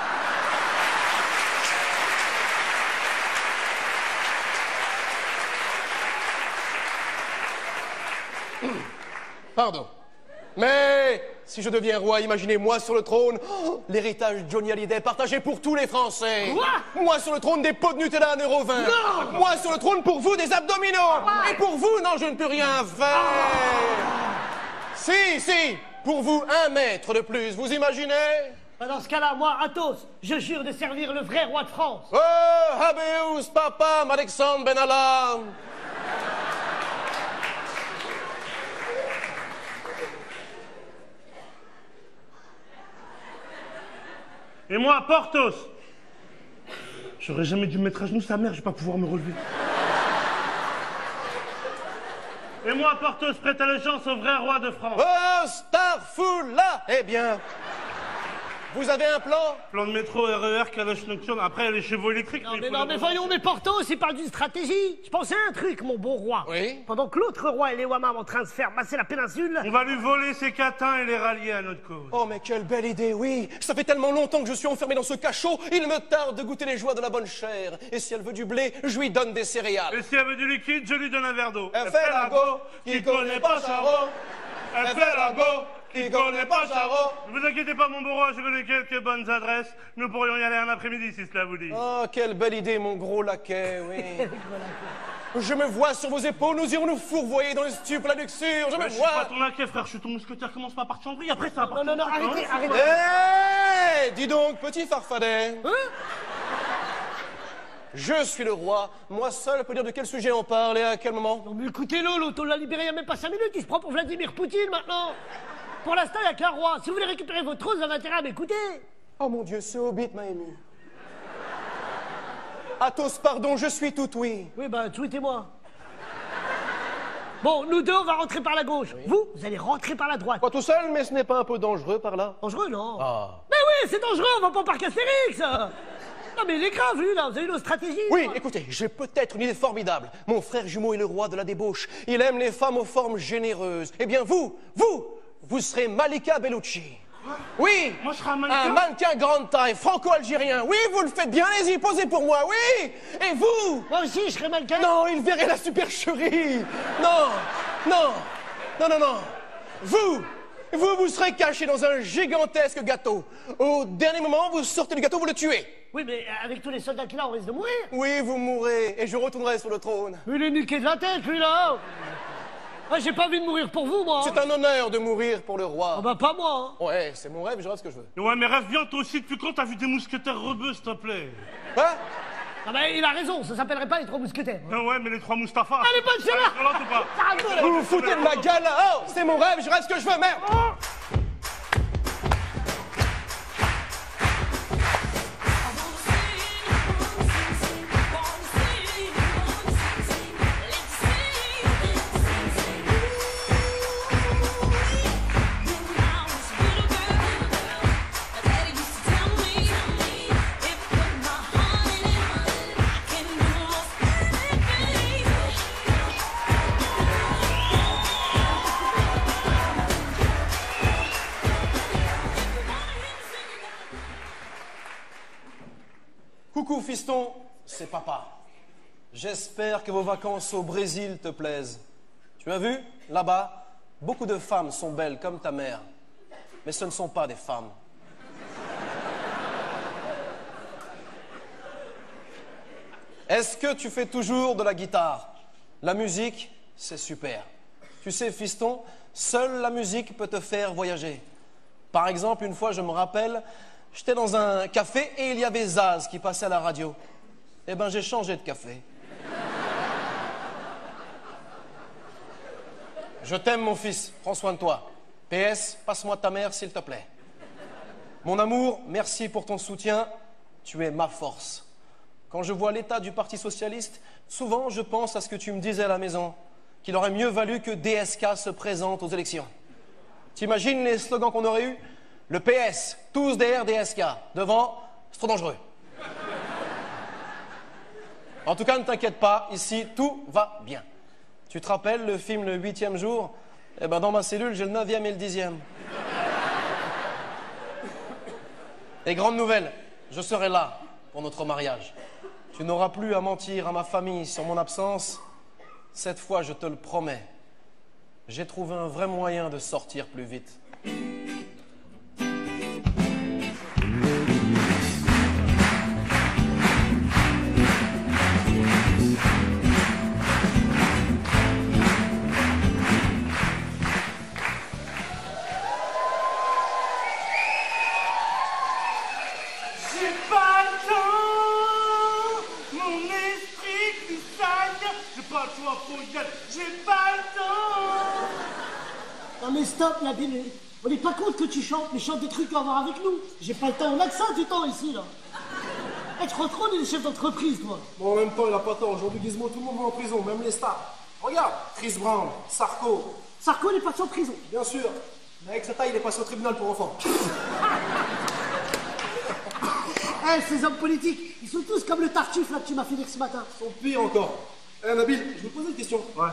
Pardon. Mais si je deviens roi, imaginez-moi sur le trône, oh, l'héritage Johnny Hallyday partagé pour tous les Français. Quoi? Moi sur le trône des pots de Nutella à 1,20 €. Non. Moi sur le trône pour vous des abdominaux. Et pour vous, non, je ne peux rien faire. Si, pour vous 1 mètre de plus, vous imaginez? Dans ce cas-là, moi, Athos, je jure de servir le vrai roi de France. Oh, Habeus Papam Alexandre Benalla. Et moi, Porthos. J'aurais jamais dû me mettre à genoux, sa mère, je vais pas pouvoir me relever. Et moi, Porthos, prête allégeance au vrai roi de France. Oh, Starfoula. Eh bien, vous avez un plan? Plan de métro, RER, calèche nocturne, après les chevaux électriques. Mais voyons, mais Porthos, il parle d'une stratégie. Je pensais à un truc, mon bon roi. Oui? Pendant que l'autre roi et les Wamam en train de se faire masser la péninsule... On va lui voler ses catins et les rallier à notre cause. Oh, mais quelle belle idée, oui. Ça fait tellement longtemps que je suis enfermé dans ce cachot, il me tarde de goûter les joies de la bonne chair. Et si elle veut du blé, je lui donne des céréales. Et si elle veut du liquide, je lui donne un verre d'eau. Elle fait la go, qui connaît pas Charo. Elle fait la go, qui connaît pas Charo. Ne vous inquiétez pas, mon bon roi, je connais quelques bonnes adresses. Nous pourrions y aller un après-midi, si cela vous dit. Oh, quelle belle idée, mon gros laquais, oui. Je me vois sur vos épaules, nous irons nous fourvoyer dans le stupe, la luxure, je me Je suis pas vois. ton laquais, frère, je suis ton mousquetaire, commence pas par chanter, après ça va par Non, arrêtez. Hé, dis donc, petit farfadet. Je suis le roi, moi seul peux dire de quel sujet on parle et à quel moment. Non, mais écoutez-le, l'auto l'a libéré il y a même pas 5 minutes, il se prend pour Vladimir Poutine maintenant. Pour l'instant, il n'y a qu'un roi. Si vous voulez récupérer votre trône, vous avez intérêt à m'écouter. Oh mon Dieu, ce hobbit m'a ému. Athos, pardon, je suis tout oui. Oui, bah, tweetez-moi. Bon, nous deux, on va rentrer par la gauche. Oui. Vous allez rentrer par la droite. Pas tout seul, mais ce n'est pas un peu dangereux par là? Dangereux, non? Ah. Mais oui, c'est dangereux, on va pas au parc Astérix. Non, mais il est grave, lui, là. Vous avez une autre stratégie? Oui, écoutez, j'ai peut-être une idée formidable. Mon frère jumeau est le roi de la débauche. Il aime les femmes aux formes généreuses. Eh bien, vous serez Malika Bellucci. Oui. Moi, je serai un mannequin. Un mannequin grande taille, franco-algérien. Oui, vous le faites bien, allez-y, posez pour moi, oui. Et vous? Moi aussi, je serais mannequin. Non, il verrait la supercherie. Non, non, non, non, non. Vous serez caché dans un gigantesque gâteau. Au dernier moment, vous sortez du gâteau, vous le tuez. Oui, mais avec tous les soldats qu'il a, on risque de mourir. Oui, vous mourrez, et je retournerai sur le trône. Mais il est niqué de la tête, lui, là. Ah, j'ai pas envie de mourir pour vous, moi. C'est un honneur de mourir pour le roi. Ah bah, pas moi, hein. Ouais, c'est mon rêve, je rêve ce que je veux. Ouais, mais rêve bien, toi aussi, depuis quand t'as vu des mousquetaires rebeux, s'il te plaît? Hein? Ah bah, il a raison, ça s'appellerait pas les 3 mousquetaires. Ah ouais, mais les 3 Mustapha. Allez, bonne celle-là. Violente ou pas? Vous vous foutez de ma gueule, là. Oh, c'est mon rêve, je rêve ce que je veux, merde. Coucou fiston, c'est papa. J'espère que vos vacances au Brésil te plaisent. Tu as vu, là-bas, beaucoup de femmes sont belles comme ta mère. Mais ce ne sont pas des femmes. Est-ce que tu fais toujours de la guitare? La musique, c'est super. Tu sais, fiston, seule la musique peut te faire voyager. Par exemple, une fois, je me rappelle, j'étais dans un café et il y avait Zaz qui passait à la radio. Eh ben, j'ai changé de café. Je t'aime, mon fils. Prends soin de toi. PS, passe-moi ta mère, s'il te plaît. Mon amour, merci pour ton soutien. Tu es ma force. Quand je vois l'état du Parti Socialiste, souvent je pense à ce que tu me disais à la maison, qu'il aurait mieux valu que DSK se présente aux élections. T'imagines les slogans qu'on aurait eus? Le PS, tous derrière DSK. Devant, c'est trop dangereux. En tout cas, ne t'inquiète pas, ici, tout va bien. Tu te rappelles le film Le 8e jour? Eh ben, dans ma cellule, j'ai le 9e et le 10e. Et grande nouvelle, je serai là pour notre mariage. Tu n'auras plus à mentir à ma famille sur mon absence. Cette fois, je te le promets. J'ai trouvé un vrai moyen de sortir plus vite. J'ai pas le temps, mon esprit qui sagne. J'ai pas le choix, faut y aller. J'ai pas le temps. Non mais stop, la bille. On n'est pas compte que tu chantes, mais chante des trucs à voir avec nous. J'ai pas le temps, on a que ça du temps ici, là. Eh, tu crois trop on est des chefs d'entreprise, toi. Bon, en même temps, il a pas tort. Aujourd'hui, Gizmo, tout le monde va en prison, même les stars. Regarde, Chris Brown, Sarko. Sarko n'est pas en prison. Bien sûr. Mais avec sa taille, il est passé au tribunal pour enfants. Eh, ces hommes politiques, ils sont tous comme le tartuffe, là, que tu m'as fait dire ce matin. Ils sont pires encore. Eh, Nabil, je me posais une question. Ouais.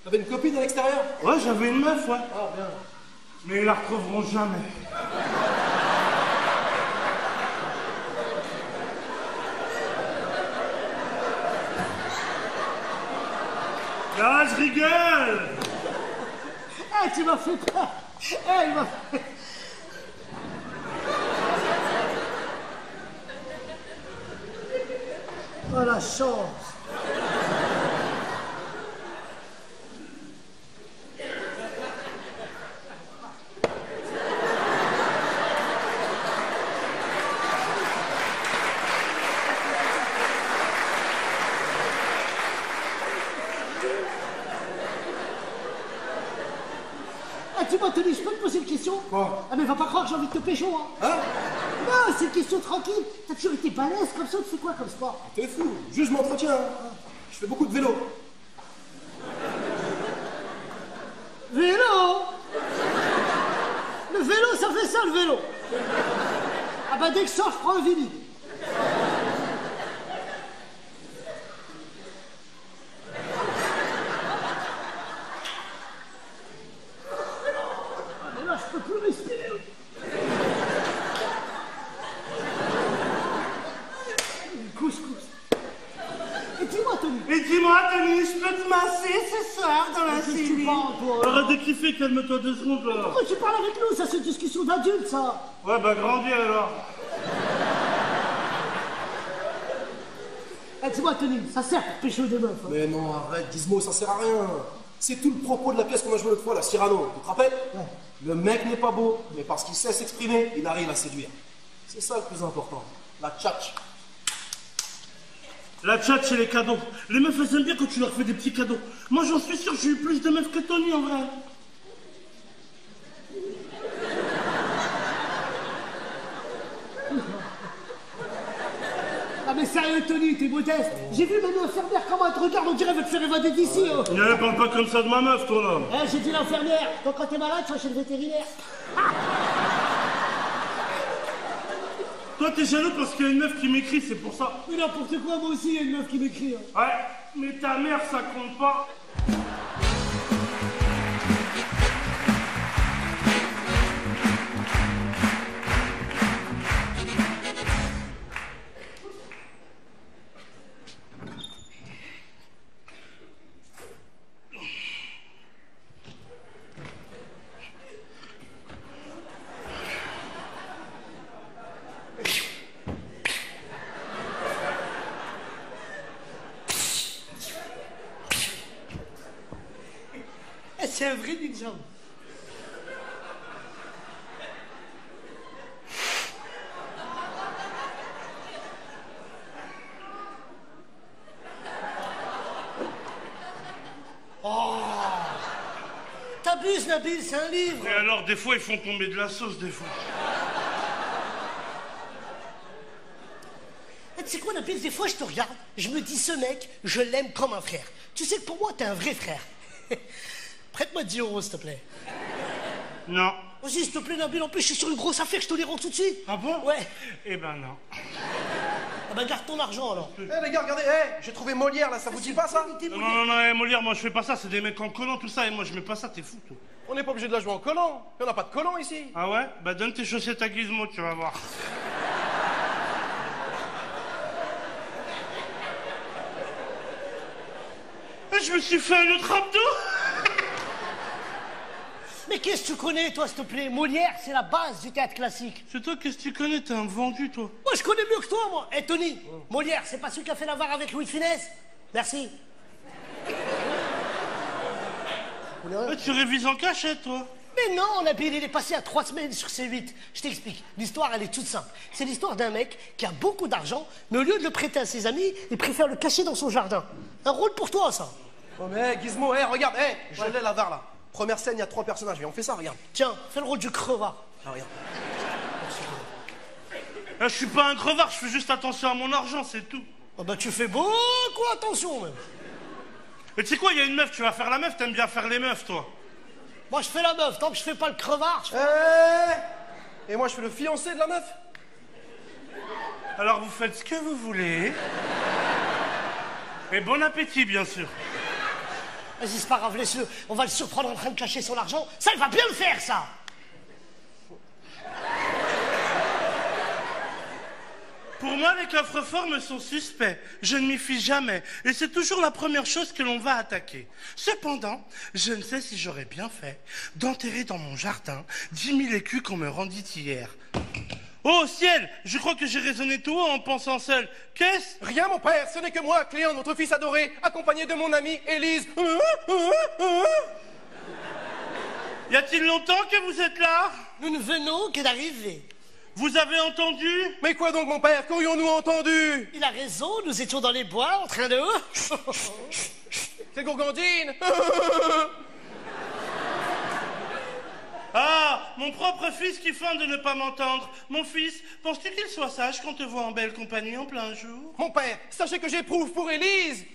T'avais une copine à l'extérieur? Ouais, j'avais une meuf, ouais. Ah, bien. Mais ils la retrouveront jamais. Ah, je rigole. Eh, tu m'as fait peur. Eh, il m'a fait... Oh, la chance. Ah, tu m'as tenu, je peux te poser une question? Quoi? Ah, mais va pas croire que j'ai envie de te pécho, hein. Hein? Non, c'est une question tranquille. T'as toujours été balèze comme ça, tu fais quoi comme sport? T'es fou. Juste, je m'entretiens. Hein. Je fais beaucoup de vélo. Vélo? Le vélo, ça fait ça, le vélo. Ah bah, dès que je sors, je prends un vinyle. Ah, mais là, je peux plus respirer. Tony, je peux te masser ce soir dans la Qu'est-ce que tu cellule. parles, toi? Arrête de kiffer, calme-toi 2 secondes là. Pourquoi tu parles avec nous? Ça, c'est une discussion d'adulte, ça. Ouais, bah grandis alors. Eh, dis-moi, Tony, ça sert pour pécho des meufs. Hein. Mais non, arrête, Gizmo, ça sert à rien. C'est tout le propos de la pièce qu'on a jouée l'autre fois, la Cyrano. Tu te rappelles? Le mec n'est pas beau, mais parce qu'il sait s'exprimer, il arrive à séduire. C'est ça le plus important. La tchatch. La chat, c'est les cadeaux. Les meufs, elles aiment bien quand tu leur fais des petits cadeaux. Moi, j'en suis sûr, j'ai eu plus de meufs que Tony en vrai. Ah, mais sérieux, Tony, t'es modeste. J'ai vu même l'infirmière comment elle te regarde, on dirait qu'elle veut te faire évader d'ici. Oh. Ne parle pas comme ça de ma meuf, toi là. Eh, j'ai dit l'infirmière. Donc, quand t'es malade, tu vas chez le vétérinaire. Toi, t'es jaloux parce qu'il y a une meuf qui m'écrit, c'est pour ça. Mais n'importe quoi, moi aussi, il y a une meuf qui m'écrit. Hein. Ouais, mais ta mère, ça compte pas. Eh, c'est un vrai ninja. Oh! T'abuses, Nabil, c'est un livre. Et alors, des fois, ils font tomber de la sauce, des fois. Eh, tu sais quoi, Nabil, des fois, je te regarde, je me dis, ce mec, je l'aime comme un frère. Tu sais que pour moi, t'es un vrai frère. Prête-moi 10 €, s'il te plaît. Non. Vas-y, s'il te plaît, Nabil, en plus, je suis sur une grosse affaire, je te les rends tout de suite. Ah bon? Ouais. Eh ben non. Ah bah, garde ton argent, alors. Eh les gars, regardez, j'ai trouvé Molière là, ça vous dit pas ça? Non, Molière, moi je fais pas ça, c'est des mecs en collant, tout ça, et moi je mets pas ça, t'es fou, toi. On n'est pas obligé de la jouer en collant. On n'a pas de collant ici. Ah ouais? Bah donne tes chaussettes à Gizmo, tu vas voir. Et je me suis fait un autre abdo. Mais qu'est-ce que tu connais, toi, s'il te plaît? Molière, c'est la base du théâtre classique. C'est toi, qu'est-ce que tu connais? T'es un vendu, toi. Moi, je connais mieux que toi, moi. Eh, Tony, Molière, c'est pas celui qui a fait la VAR avec Louis de Funès? Merci. Tu révises en cachette, toi. Mais non, Nabil, il est passé à 3 semaines sur C8. Je t'explique. L'histoire, elle est toute simple. C'est l'histoire d'un mec qui a beaucoup d'argent, mais au lieu de le prêter à ses amis, il préfère le cacher dans son jardin. Un rôle pour toi, ça. Oh mais Gizmo, regarde, je l'ai la VAR là. Première scène, il y a 3 personnages, on fait ça, regarde. Tiens, fais le rôle du crevard. Ah, regarde. Je suis pas un crevard, je fais juste attention à mon argent, c'est tout. Oh bah, tu fais beaucoup attention, même. Et tu sais quoi, il y a une meuf, tu vas faire la meuf, t'aimes bien faire les meufs, toi. Moi, je fais la meuf. Tant que je fais pas le crevard, je fais... Et moi, je fais le fiancé de la meuf. Alors vous faites ce que vous voulez. Et bon appétit, bien sûr. Vas-y, c'est pas grave, laisse-le. On va le surprendre en train de cacher son argent. Ça, il va bien le faire, ça. Pour moi, les coffres-forts me sont suspects. Je ne m'y fie jamais. Et c'est toujours la première chose que l'on va attaquer. Cependant, je ne sais si j'aurais bien fait d'enterrer dans mon jardin 10 000 écus qu'on me rendit hier. Oh ciel, je crois que j'ai raisonné tout haut en pensant seul. Qu'est-ce? Rien, mon père, ce n'est que moi, Cléon, votre fils adoré, accompagné de mon amie Élise. Y a-t-il longtemps que vous êtes là? Nous ne venons que d'arriver. Vous avez entendu? Mais quoi donc, mon père? Qu'aurions-nous entendu? Il a raison, nous étions dans les bois en train de... C'est Gourgandine. Ah, mon propre fils qui feint de ne pas m'entendre. Mon fils, penses-tu qu'il soit sage qu'on te voit en belle compagnie en plein jour? Mon père, sachez que j'éprouve pour Élise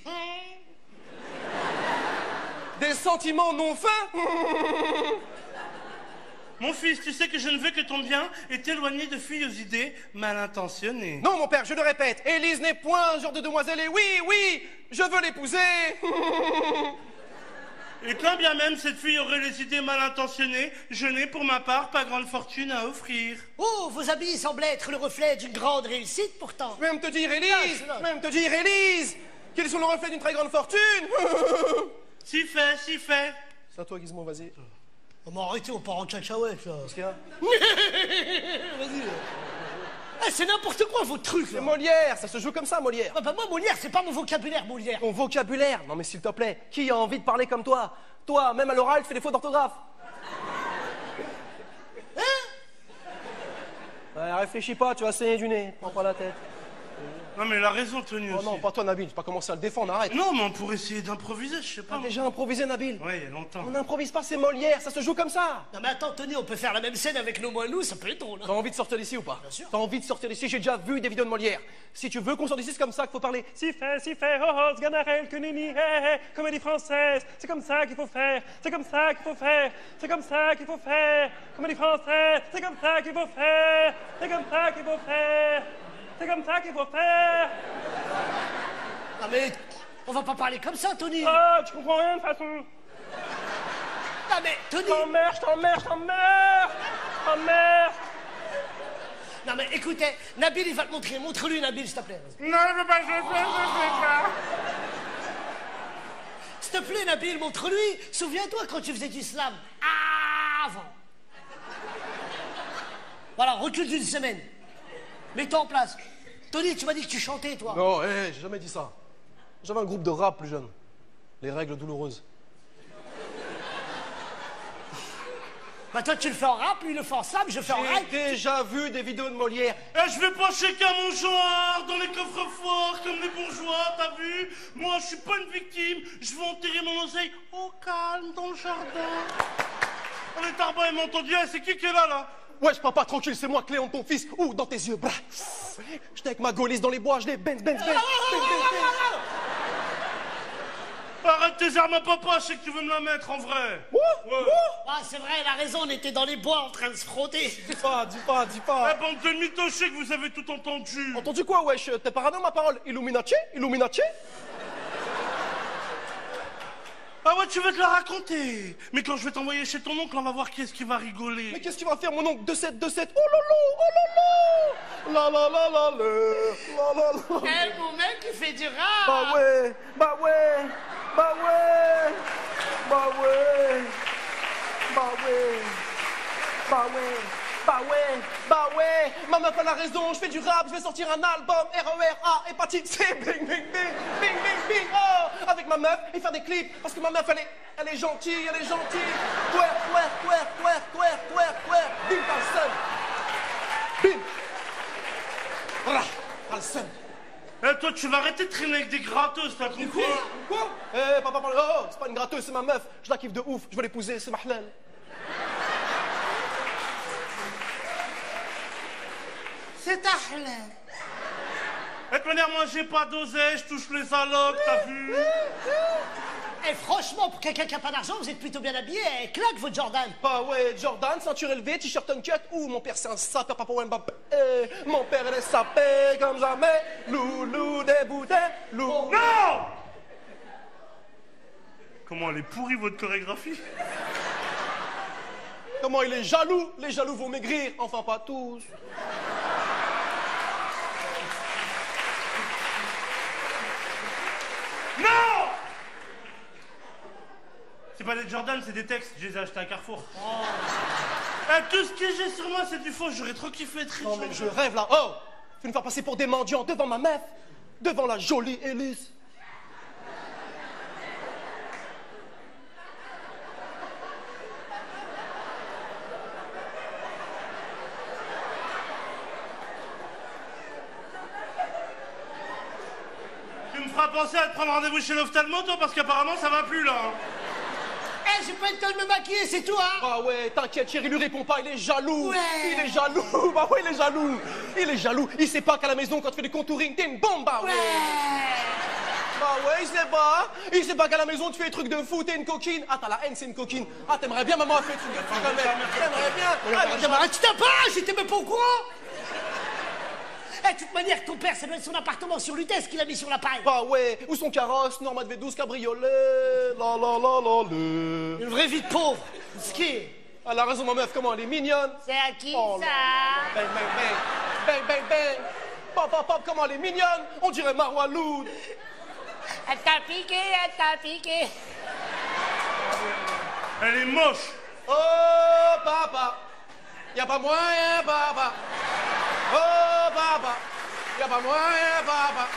des sentiments non fins. Mon fils, tu sais que je ne veux que ton bien et t'éloigner de filles aux idées mal intentionnées. Non, mon père, je le répète, Élise n'est point un genre de demoiselle et oui, je veux l'épouser. Et quand bien même cette fille aurait les idées mal intentionnées, je n'ai pour ma part pas grande fortune à offrir. Oh, vos habits semblent être le reflet d'une grande réussite, pourtant. Je vais même te dire, Élise, qu'ils sont le reflet d'une très grande fortune. Si fait, si fait. C'est à toi, Gizmo, vas-y. On m'a arrêté, on part en cacahuète, là. Qu'est-ce qu'il y a? Vas-y. Ah, c'est n'importe quoi, vos trucs, C'est là. Molière, ça se joue comme ça, Molière. Ah, bah, moi, Molière, c'est pas mon vocabulaire, Molière. Ton vocabulaire. Non, mais s'il te plaît, qui a envie de parler comme toi? Toi, même à l'oral, tu fais des fautes d'orthographe. Ouais, réfléchis pas, tu vas saigner du nez. Prends pas la tête. Non, mais il a raison, Tony, Oh aussi. non, pas toi, Nabil. Tu vas pas commencer à le défendre, arrête. Non, mais on pourrait essayer d'improviser, je sais pas. T'as déjà improvisé, Nabil? Ouais, il y a longtemps. On n'improvise pas, c'est Molière, ça se joue comme ça. Non, mais attends, Tony, on peut faire la même scène avec nos moelleux, ça peut être drôle. Hein. T'as envie de sortir d'ici ou pas? Bien sûr. T'as envie de sortir d'ici? J'ai déjà vu des vidéos de Molière. Si tu veux qu'on sorte d'ici, c'est comme ça qu'il faut parler. Si fait, oh oh, sganarelle, que nini, hé hé, comédie française, c'est comme ça qu'il faut faire, c'est comme ça qu'il faut faire, c'est comme ça qu'il faut faire, comédie française, c'est comme ça qu'il faut faire, c'est comme ça qu'il faut faire, c'est comme ça qu'il faut faire. Non, mais on va pas parler comme ça, Tony. Oh, tu comprends rien de toute façon. Non, mais Tony. Je t'emmerde. Non, mais écoutez, Nabil, il va te montrer. Montre-lui, Nabil, s'il te plaît. Non, je veux pas, je veux pas. S'il te plaît, Nabil, montre-lui. Souviens-toi quand tu faisais du slam. Avant. Voilà, recule d'une semaine. Mets-toi en place. Tony, tu m'as dit que tu chantais, toi. Non, j'ai jamais dit ça. J'avais un groupe de rap plus jeune. Les règles douloureuses. Bah, toi, tu le fais en rap, lui, il le fait en slam, je fais en rap. J'ai déjà vu des vidéos de Molière. Eh, je vais pas checker à mon genre dans les coffres forts comme les bourgeois, t'as vu? Moi, je suis pas une victime. Je vais enterrer mon oseille au calme dans le jardin. Oh, les tarbans, ils m'ont entendu. Eh, c'est qui est là? Wesh, papa, tranquille, c'est moi, Cléon, ton fils. Ouh, dans tes yeux, bras. J'étais avec ma gaulliste dans les bois, je l'ai benz. Arrête tes armes à papa, je sais que tu veux me la mettre en vrai. Ah, c'est vrai, il a raison, on était dans les bois en train de se frotter. Dis pas. Eh, bande de mythos, je sais que vous avez tout entendu. Entendu quoi, wesh? T'es parano, ma parole? Illuminati? Ah ouais, tu veux te la raconter. Mais quand je vais t'envoyer chez ton oncle, on va voir qui est-ce qui va rigoler. Mais qu'est-ce qu'il va faire, mon oncle? 2-7. Oh lolo. La la. Eh, mon mec, il fait du rap. Bah ouais. Ma meuf elle a raison, je fais du rap, je vais sortir un album, RER-A, hépatite C, bing, oh, avec ma meuf et faire des clips, parce que ma meuf elle est gentille, twerk, bim, t'as le seum, bim, t'as le seum. Eh, toi, tu vas arrêter de traîner avec des gratteuses, t'as compris? Quoi? Eh, papa, oh, c'est pas une gratteuse, c'est ma meuf, je la kiffe de ouf, je veux l'épouser, c'est ma halal. C'est ta halal. Et de toute manière, moi, j'ai pas d'oseille, je touche les allocs, t'as vu? Eh, franchement, pour quelqu'un qui a pas d'argent, vous êtes plutôt bien habillé. Eh, claque votre Jordan. Bah ouais, Jordan, ceinture élevée, t-shirt uncut. Ouh, mon père c'est un sapeur, papa Mbappé. Mon père il est sapé comme jamais. Loulou des bouteilles, loulou. Non! Comment elle est pourrie, votre chorégraphie? Comment il est jaloux? Les jaloux vont maigrir, enfin pas tous. Non! C'est pas des Jordan, c'est des textes, je les ai achetés à Carrefour. Tout ce que j'ai sur moi, c'est du faux, j'aurais trop kiffé être riche. Non mais je rêve là. Oh! Tu me faire passer pour des mendiants devant ma meuf, devant la jolie Élise. Tu me feras penser à te prendre rendez-vous chez l'ophtalmo, toi, parce qu'apparemment ça va plus là. Eh, j'ai pas le temps de me maquiller, c'est tout, hein. Ah ouais, t'inquiète, chérie, il lui répond pas, il est jaloux. Ouais. Il est jaloux. Bah ouais, il est jaloux. Il sait pas qu'à la maison, quand tu fais du contouring, t'es une bombe, bah ouais. Bah ouais, il sait pas qu'à la maison, tu fais des trucs de fou, t'es une coquine. Ah, t'as la haine, c'est une coquine. Ah, t'aimerais bien, maman a fait des trucs de fou quand même. T'aimerais bien. Arrête, tu t'as pas, j'étais même pas au courant. Eh, de toute manière, ton père, ça doit être son appartement sur Lutèce qu'il a mis sur la paille. Bah ouais, ou son carrosse, Norma de V12 cabriolet. La. Une vraie vie de pauvre. Ski. Elle a raison, ma meuf, comment elle est mignonne. C'est à qui, Oh là ça? Bang. Pop, comment elle est mignonne. On dirait Marwa Loud. Elle t'a piqué, elle t'a piqué. Elle est moche. Oh, papa. Y a pas moyen, papa. Oh, papa. Y a pas moyen, papa.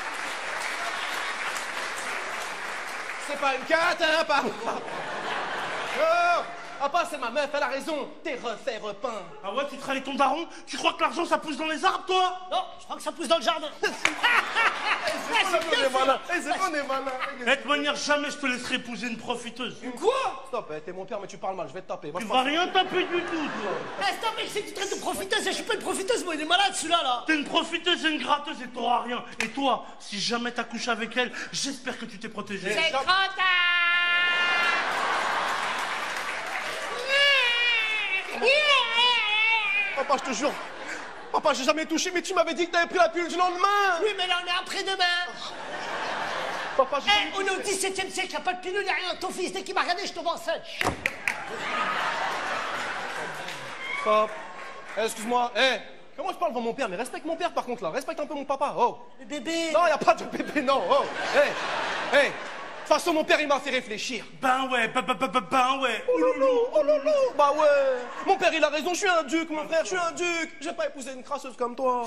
C'est pas une carte, hein, papa. Oh, papa, c'est ma meuf, elle a raison. T'es refait, repeint. Ah ouais, tu trahis ton daron? Tu crois que l'argent, ça pousse dans les arbres, toi? Non, je crois que ça pousse dans le jardin. C'est qu'on est malin. C'est qu'on est malin. De toute manière, jamais je te laisserai épouser une profiteuse. Quoi? Stop, t'es mon père, mais tu parles mal, je vais te taper. Moi, Tu je vas pense- rien taper du tout, toi. Stop, mec, c'est que tu traites de profiteuse. Je suis pas une profiteuse, moi, il est malade, celui-là, là. T'es une profiteuse et une gratteuse et t'auras rien. Et toi, si jamais t'as couché avec elle, j'espère que tu t'es protégé. C'est trop tard. Papa, je te jure. Papa, j'ai jamais touché, mais tu m'avais dit que t'avais pris la pilule du lendemain. Oui, mais là, on est après-demain. Papa, j'ai Eh, on est au 17e siècle, y'a pas de pilule, y'a rien. Ton fils, dès qu'il m'a regardé, je tombe enceinte. Papa. Excuse-moi. Comment je parle devant mon père? Mais respecte mon père, par contre, là. Respecte un peu mon papa. Oh. Le bébé. Non, y a pas de bébé, non. Oh. De toute façon, mon père, il m'a fait réfléchir. Ben ouais, ben ouais. Oh loulou, oh loulou. Bah ouais. Mon père, il a raison, je suis un duc, mon frère, je suis un duc. J'ai pas épousé une crasseuse comme toi.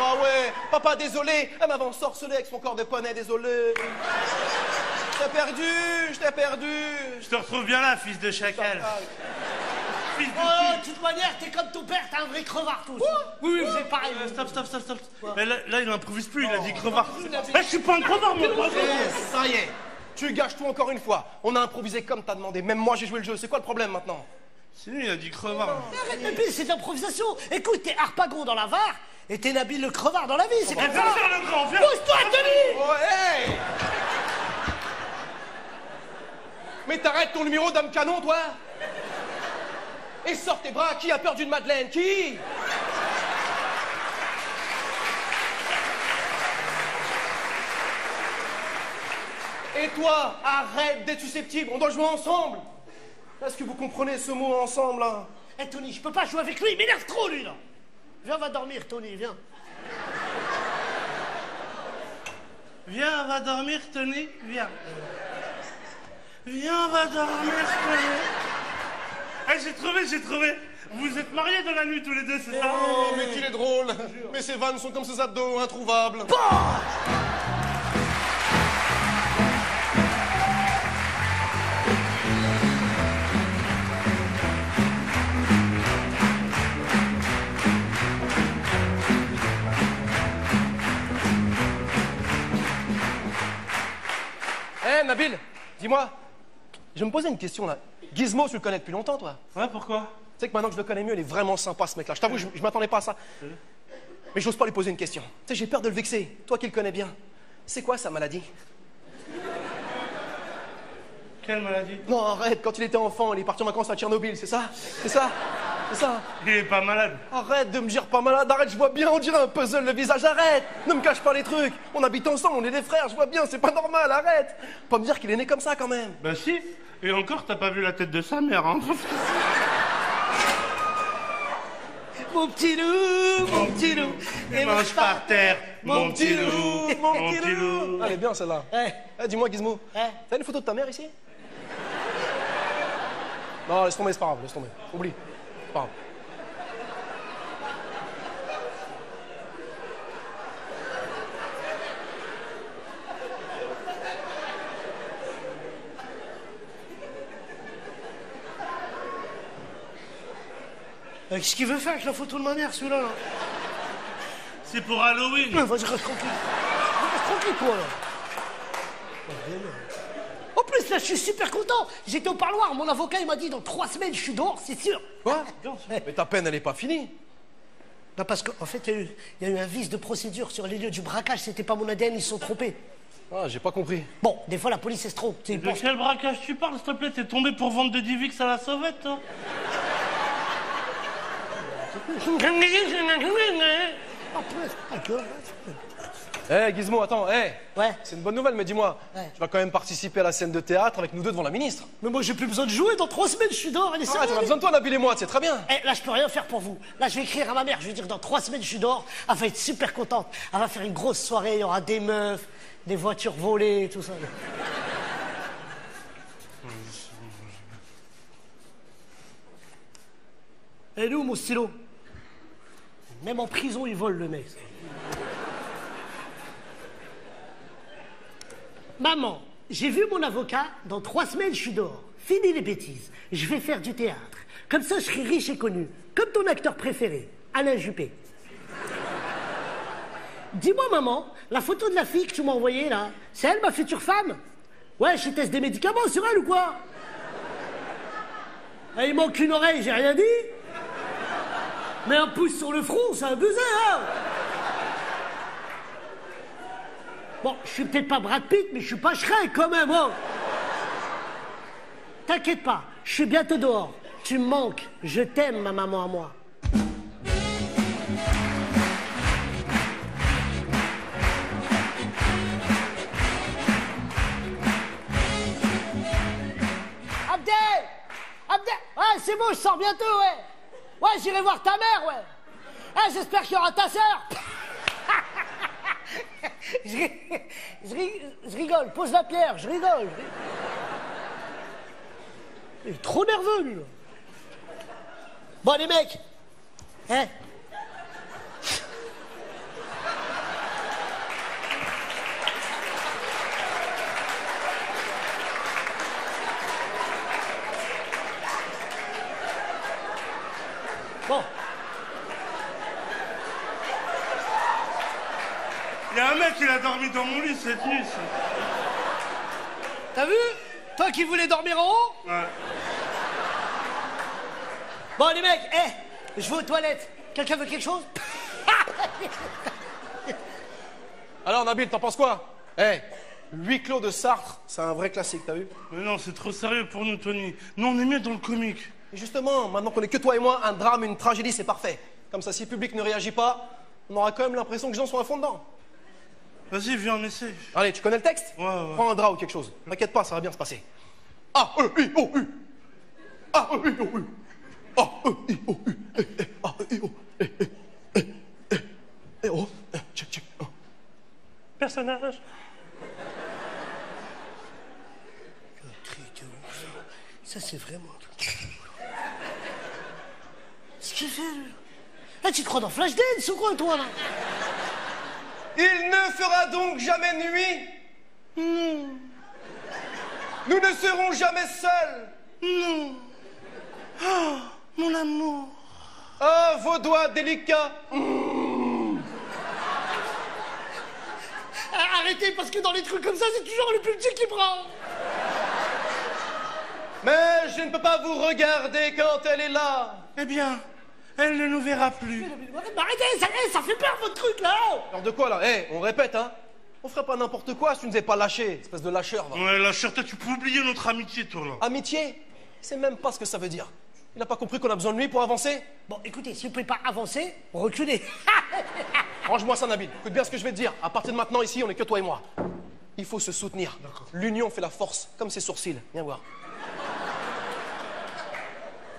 Ah ouais. Papa, désolé. Elle m'avait ensorcelé avec son corps de poney, désolé. Je t'ai perdu. Je te retrouve bien là, fils de chacal. Fils de Oh, de toute manière, t'es comme ton père, t'es un vrai crevard, tous. Oui, vous êtes pareil. Stop. Mais là, il improvise plus, il a dit crevard. Je suis pas un crevard, moi. Ça y est. Tu gâches tout encore une fois. On a improvisé comme t'as demandé. Même moi, j'ai joué le jeu. C'est quoi le problème maintenant? C'est lui, il a dit crevard. Arrête, Nabil, c'est de l'improvisation. Écoute, t'es Harpagon dans la Var et t'es Nabil le crevard dans la vie, c'est comme Viens ça. faire le grand, viens. Pousse-toi, Tony. Oh, hey. Mais t'arrêtes ton numéro d'homme canon, toi. Et sors tes bras. Qui a peur d'une madeleine? Qui? Et toi, arrête d'être susceptible. On doit jouer ensemble. Est-ce que vous comprenez ce mot ensemble, là? Eh, Tony, je peux pas jouer avec lui, il m'énerve trop, lui, là. Viens, on va dormir, Tony, viens. Viens, on va dormir, Tony. Viens, on va dormir, Tony. J'ai trouvé. Vous êtes mariés dans la nuit tous les deux, c'est ça? Oh, mais qu'il est drôle. Mais ses vannes sont comme ses abdos, introuvables. Nabil, dis-moi, je me posais une question là. Gizmo, tu le connais depuis longtemps, toi? Ouais, pourquoi? Tu sais que maintenant que je le connais mieux, il est vraiment sympa, ce mec-là. Je t'avoue, je m'attendais pas à ça. Mais j'ose pas lui poser une question. Tu sais, j'ai peur de le vexer. Toi qui le connais bien, c'est quoi sa maladie? Quelle maladie? Non, arrête, quand il était enfant, il est parti en vacances à Tchernobyl, c'est ça? C'est ça? Il est pas malade. Arrête de me dire pas malade, arrête, je vois bien, on dirait un puzzle le visage, arrête! Ne me cache pas les trucs, on habite ensemble, on est des frères, je vois bien, c'est pas normal, arrête! Pas me dire qu'il est né comme ça quand même. Bah si. Et encore, t'as pas vu la tête de sa mère, hein? Mon petit loup, Et mange par terre, mon petit loup, mon petit loup. Elle est bien celle-là. Eh, Dis-moi Gizmo, t'as une photo de ta mère ici? Non, laisse tomber, c'est pas grave, laisse tomber. Oublie. C'est pas grave. qu'est-ce qu'il veut faire avec la photo de ma mère, celui-là, là? C'est pour Halloween. Vas-y, reste tranquille. Reste tranquille, toi, là. En plus, là, je suis super content. J'étais au parloir, mon avocat, il m'a dit, dans 3 semaines, je suis dehors, c'est sûr. Quoi? Mais ta peine, elle est pas finie. Non, parce qu'en fait, il y a eu un vice de procédure sur les lieux du braquage. C'était pas mon ADN, ils se sont trompés. Ah, j'ai pas compris. Bon, des fois, la police, elle se trompe. Tu sais, ils De pensent- quel braquage tu parles, s'il te plaît? T'es tombé pour vendre de Divix à la sauvette, toi? Ah, Eh, Gizmo, attends, Ouais. c'est une bonne nouvelle, mais dis-moi, Ouais. tu vas quand même participer à la scène de théâtre avec nous deux devant la ministre. Mais moi, j'ai plus besoin de jouer. Dans 3 semaines, je suis dehors. Elle est Ah, sérieuse. on a besoin de toi, Nabil et moi, c'est très bien. Eh, là, je peux rien faire pour vous. Là, je vais écrire à ma mère. Je vais dire, dans 3 semaines, je suis dehors. Elle va être super contente. Elle va faire une grosse soirée. Il y aura des meufs, des voitures volées, tout ça. Et nous, mon stylo? Même en prison, il vole, le mec. Maman, j'ai vu mon avocat. Dans 3 semaines, je suis dehors. Fini les bêtises. Je vais faire du théâtre. Comme ça, je serai riche et connu. Comme ton acteur préféré, Alain Juppé. Dis-moi, maman, la photo de la fille que tu m'as envoyée, là, c'est elle, ma future femme? Ouais, je teste des médicaments sur elle ou quoi? Ah, il manque une oreille, j'ai rien dit. Mais un pouce sur le front, c'est abusé, hein? Bon, je suis peut-être pas Brad Pitt, mais je suis pas Shrek quand même, hein? T'inquiète pas, je suis bientôt dehors. Tu me manques, je t'aime, ma maman à moi. Abdel! Abdel! Ouais, c'est bon, je sors bientôt, ouais. Ouais, j'irai voir ta mère, ouais. Ah, j'espère qu'il y aura ta sœur. Je rigole, pose la pierre, je rigole. Il est trop nerveux, lui. Bon, les mecs, hein? Bon. Il y a un mec qui a dormi dans mon lit cette nuit, ça. T'as vu? Toi qui voulais dormir en haut? Ouais. Bon, les mecs, je vais aux toilettes. Quelqu'un veut quelque chose? Alors, Nabil, t'en penses quoi? Huis clos de Sartre, c'est un vrai classique, t'as vu? Mais non, c'est trop sérieux pour nous, Tony. Nous, on est mieux dans le comique. Et justement, maintenant qu'on est que toi et moi, un drame, une tragédie, c'est parfait. Comme ça, si le public ne réagit pas, on aura quand même l'impression que les gens sont à fond dedans. Vas-y, viens, on essaie. Allez, tu connais le texte? Ouais, ouais. Prends un drap ou quelque chose. T'inquiète pas, ça va bien se passer. A-E-I-O-U. A-E-I-O-U. A-E-I-O-U. A-E-I-O. Oh, check, check. Personnage. Ça, c'est vraiment... Ce qu'il fait, lui. Là, tu te crois dans Flashdance ou quoi, toi, là? Il ne fera donc jamais nuit. Nous ne serons jamais seuls. Non. Oh, mon amour. Ah, vos doigts délicats. Arrêtez, parce que dans les trucs comme ça, c'est toujours le plus petit qui prend. Mais je ne peux pas vous regarder quand elle est là. Eh bien, elle ne nous verra plus. Mais arrêtez, ça fait peur, votre truc, là. Alors de quoi, là? On répète, hein. On ferait pas n'importe quoi si tu nous avais pas lâché, espèce de lâcheur, va. Ouais, la cherté, tu peux oublier notre amitié, toi, là. Amitié? C'est même pas ce que ça veut dire. Il n'a pas compris qu'on a besoin de lui pour avancer? Bon, écoutez, si vous pouvez pas avancer, reculez. Range-moi ça, Nabil. Écoute bien ce que je vais te dire. À partir de maintenant, ici, on est que toi et moi. Il faut se soutenir. L'union fait la force, comme ses sourcils. Viens voir.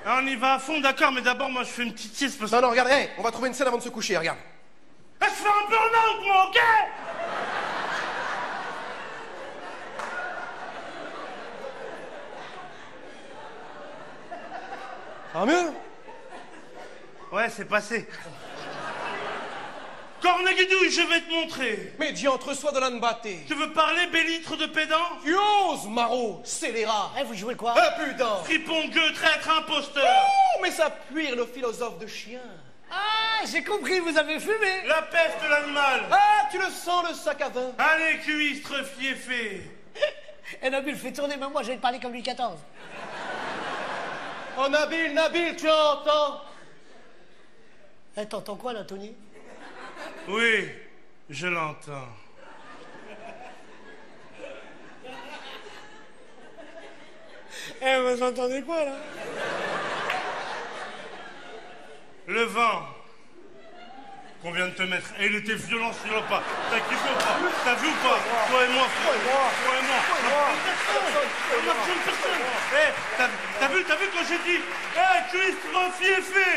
Ah, on y va à fond, d'accord, mais d'abord, moi, je fais une petite sieste parce que... Non, non, regarde, on va trouver une scène avant de se coucher, regarde. Eh, je fais un burn-out, moi, ok? Ça va mieux? Ouais, c'est passé. Corneguidouille, je vais te montrer. Mais dis entre soi de l'anbate. Tu veux parler, bellitre de pédant? Tu oses, maraud, scélérat. Vous jouez quoi? Putain. Fripon, gueux, traître, imposteur. Oh, mais ça puire le philosophe de chien. Ah, j'ai compris, vous avez fumé. La peste de l'animal. Ah, tu le sens, le sac à vin. Allez, cuistre, fiefé. Et Nabil fait tourner, même moi, je vais te parler comme Louis XIV. Oh, Nabil, tu entends? T'entends quoi, là, Tony? Oui, je l'entends. Vous entendez quoi, là? Le vent. qu'on vient de te mettre. Et il était violent sur le pas. T'as kiffé ou pas? T'as vu ou pas? Toi et moi, frère. Toi et moi. Personne. T'as vu quand j'ai dit Christophe Yeffé?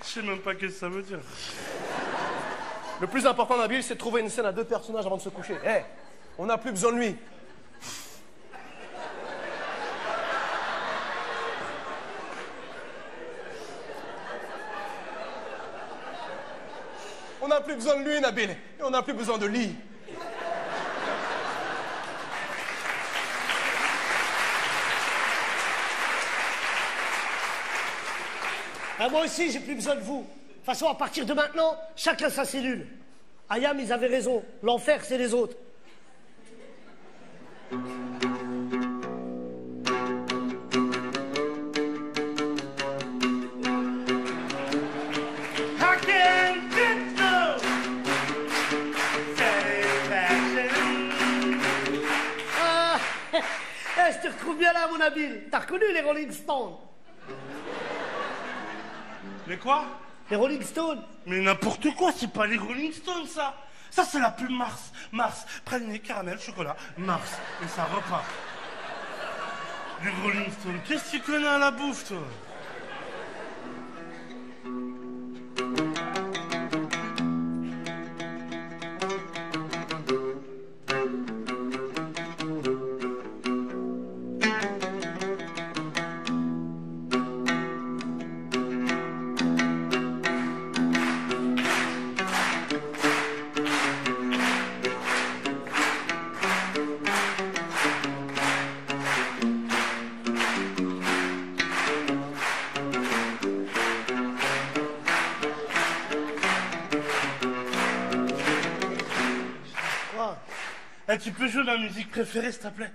Je sais même pas qu'est-ce que ça veut dire. Le plus important, Nabil, c'est de trouver une scène à 2 personnages avant de se coucher. On n'a plus besoin de lui. On n'a plus besoin de lui, Nabil. Et on n'a plus besoin de lit. Ah, moi aussi, j'ai plus besoin de vous. De toute façon, à partir de maintenant, chacun sa cellule. Ayam, ils avaient raison. L'enfer, c'est les autres. Je te retrouve bien là, mon Nabil. T'as reconnu les Rolling Stones? Mais quoi? Les Rolling Stones? Mais n'importe quoi, c'est pas les Rolling Stones, ça. Ça, c'est la pub Mars. Mars, praliné, caramel, chocolat, Mars. Et ça repart. Les Rolling Stones, qu'est-ce que tu connais à la bouffe, toi? Tu peux jouer ma musique préférée, s'il te plaît?